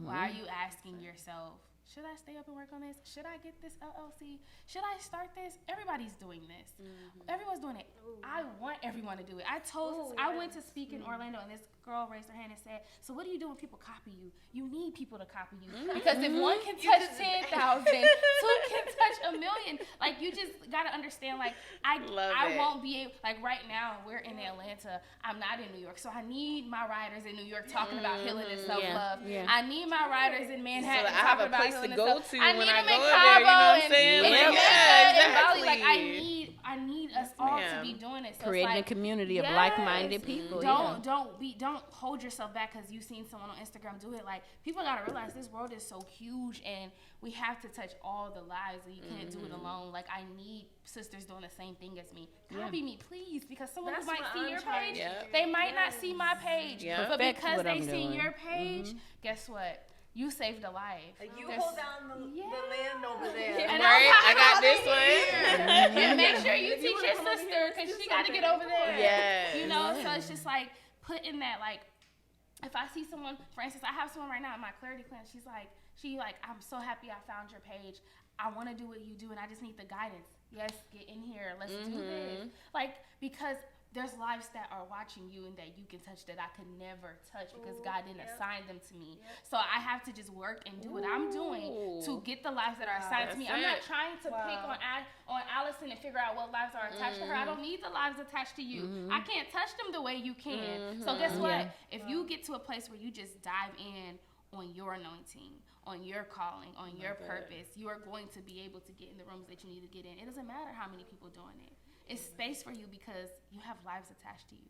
Why are you asking yourself, should I stay up and work on this? Should I get this LLC? Should I start this? Everybody's doing this. Everyone's doing it. I want everyone to do it. I went to speak in Orlando, and this girl raised her hand and said, so what do you do when people copy you? You need people to copy you. Because if one can touch 10,000, two can touch 1,000,000. Like, you just got to understand, like, I won't be able, like, right now, we're in Atlanta. I'm not in New York. So I need my riders in New York talking about healing and self-love. I need my riders in Manhattan so I have a place to go to when I go there, you know what I'm saying? Exactly. Like, I need us all to be doing it. So creating a community of like-minded people. Don't hold yourself back because you've seen someone on Instagram do it. Like, people gotta realize this world is so huge, and we have to touch all the lives, and you can't do it alone. Like, I need sisters doing the same thing as me. Copy me, please, because someone who might see your page, they might not see my page, but because they see your page, guess what? You saved a life. You hold down the land over there. And I got this one. And make sure you teach your sister because she got to get over there. So it's just like putting that, like, if I see someone, for instance, I have someone right now in my clarity class. She like, I'm so happy I found your page. I want to do what you do, and I just need the guidance. Yes, get in here. Let's do this. Like, because there's lives that are watching you and that you can touch that I could never touch because God didn't assign them to me. So I have to just work and do what I'm doing to get the lives that are assigned to me. I'm not trying to pick on Allison and figure out what lives are attached to her. I don't need the lives attached to you. I can't touch them the way you can. So guess what? If you get to a place where you just dive in on your anointing, on your calling, on your purpose, you are going to be able to get in the rooms that you need to get in. It doesn't matter how many people doing it. It's space for you because you have lives attached to you.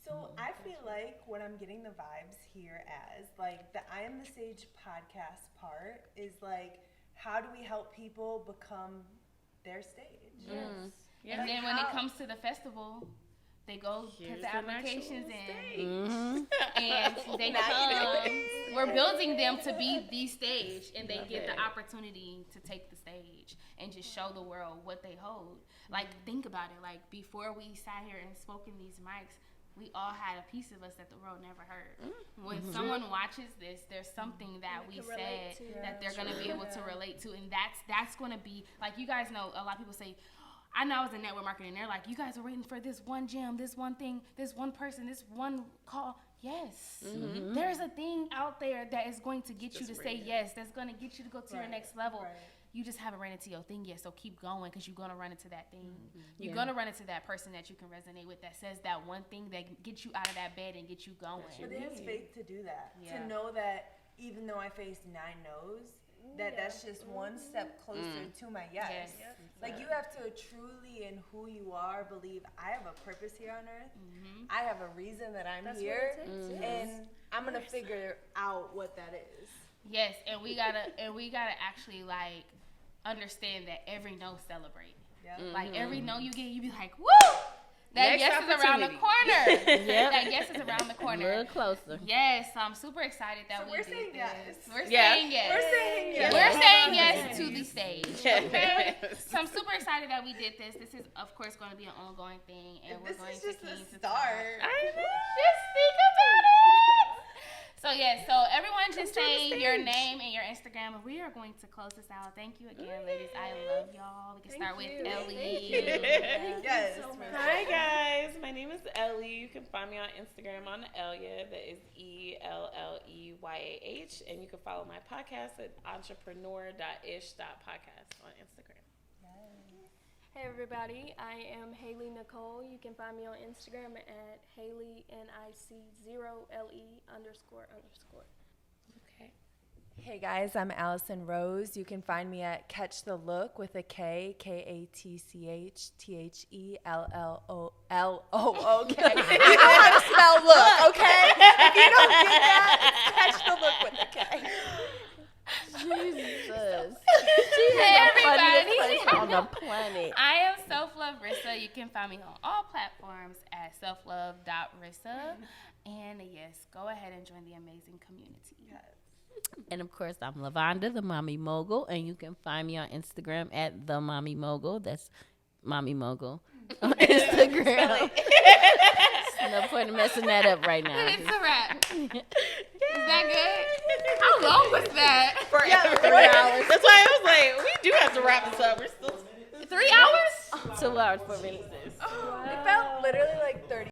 So I feel like what I'm getting the vibes here as, like, the I Am the Sage podcast part is like, how do we help people become their stage? And like, then when it comes to the festival, they go put the applications in, and they come. We're building them to be the stage, and they get the opportunity to take the stage and just show the world what they hold. Like, think about it. Like, before we sat here and spoke in these mics, we all had a piece of us that the world never heard. When someone watches this, there's something that we said that they're going to be able to relate to, and that's going to be, like, you guys know, a lot of people say, I know I was in network marketing, and they're like, you guys are waiting for this one gem, this one thing, this one person, this one call. Yes. There's a thing out there that is going to get you to say yes, that's going to get you to go to your next level. You just haven't ran into your thing yet, so keep going, because you're going to run into that thing. You're going to run into that person that you can resonate with, that says that one thing that gets you out of that bed and get you going. But it has faith to do that. To know that even though I faced 9 no's, that's just one step closer to my yes. Like, you have to truly, in who you are, believe I have a purpose here on earth. I have a reason that I'm here, and I'm going to figure out what that is. Yes, and we gotta actually, like, understand that every no celebrate. Like, every no you get, you be like, woo! That yes is around the corner. That yes is around the corner. A little closer. Yes, so I'm super excited that we did this. We're saying yes. We're saying yes. We're saying yes to the stage. Okay? So I'm super excited that we did this. This is, of course, going to be an ongoing thing, and we're going to continue to start. Just think about it. So, yes, so everyone just say your name and your Instagram, and we are going to close this out. Thank you again, ladies. I love y'all. We can start with Ellie. Yes. Hi, guys. My name is Ellie. You can find me on Instagram on Elia. That is ELLEYAH. And you can follow my podcast at entrepreneur.ish.podcast on Instagram. Hey everybody, I am Haley Nicole. You can find me on Instagram at HaleyNic0LE__. Okay. Hey guys, I'm Allison Rose. You can find me at Catch the Look with a K, KATCHTHELLOOK. You know how to spell look, okay? If you don't get that, Catch the Look with a K. Jesus. Hey everybody. On the planet. I am Self-Love Rissa. You can find me on all platforms at selflove.rissa. And yes, go ahead and join the amazing community. And of course, I'm Lavonda, the Mommy Mogul, and you can find me on Instagram at the Mommy Mogul. That's Mommy Mogul on Instagram. No point in messing that up right now. It's a wrap. Is that good? How long was that? Forever. 3 hours. That's why I was like, we do have to wrap this up. We're still 3 hours? 2 hours, 4 minutes. It felt literally like 30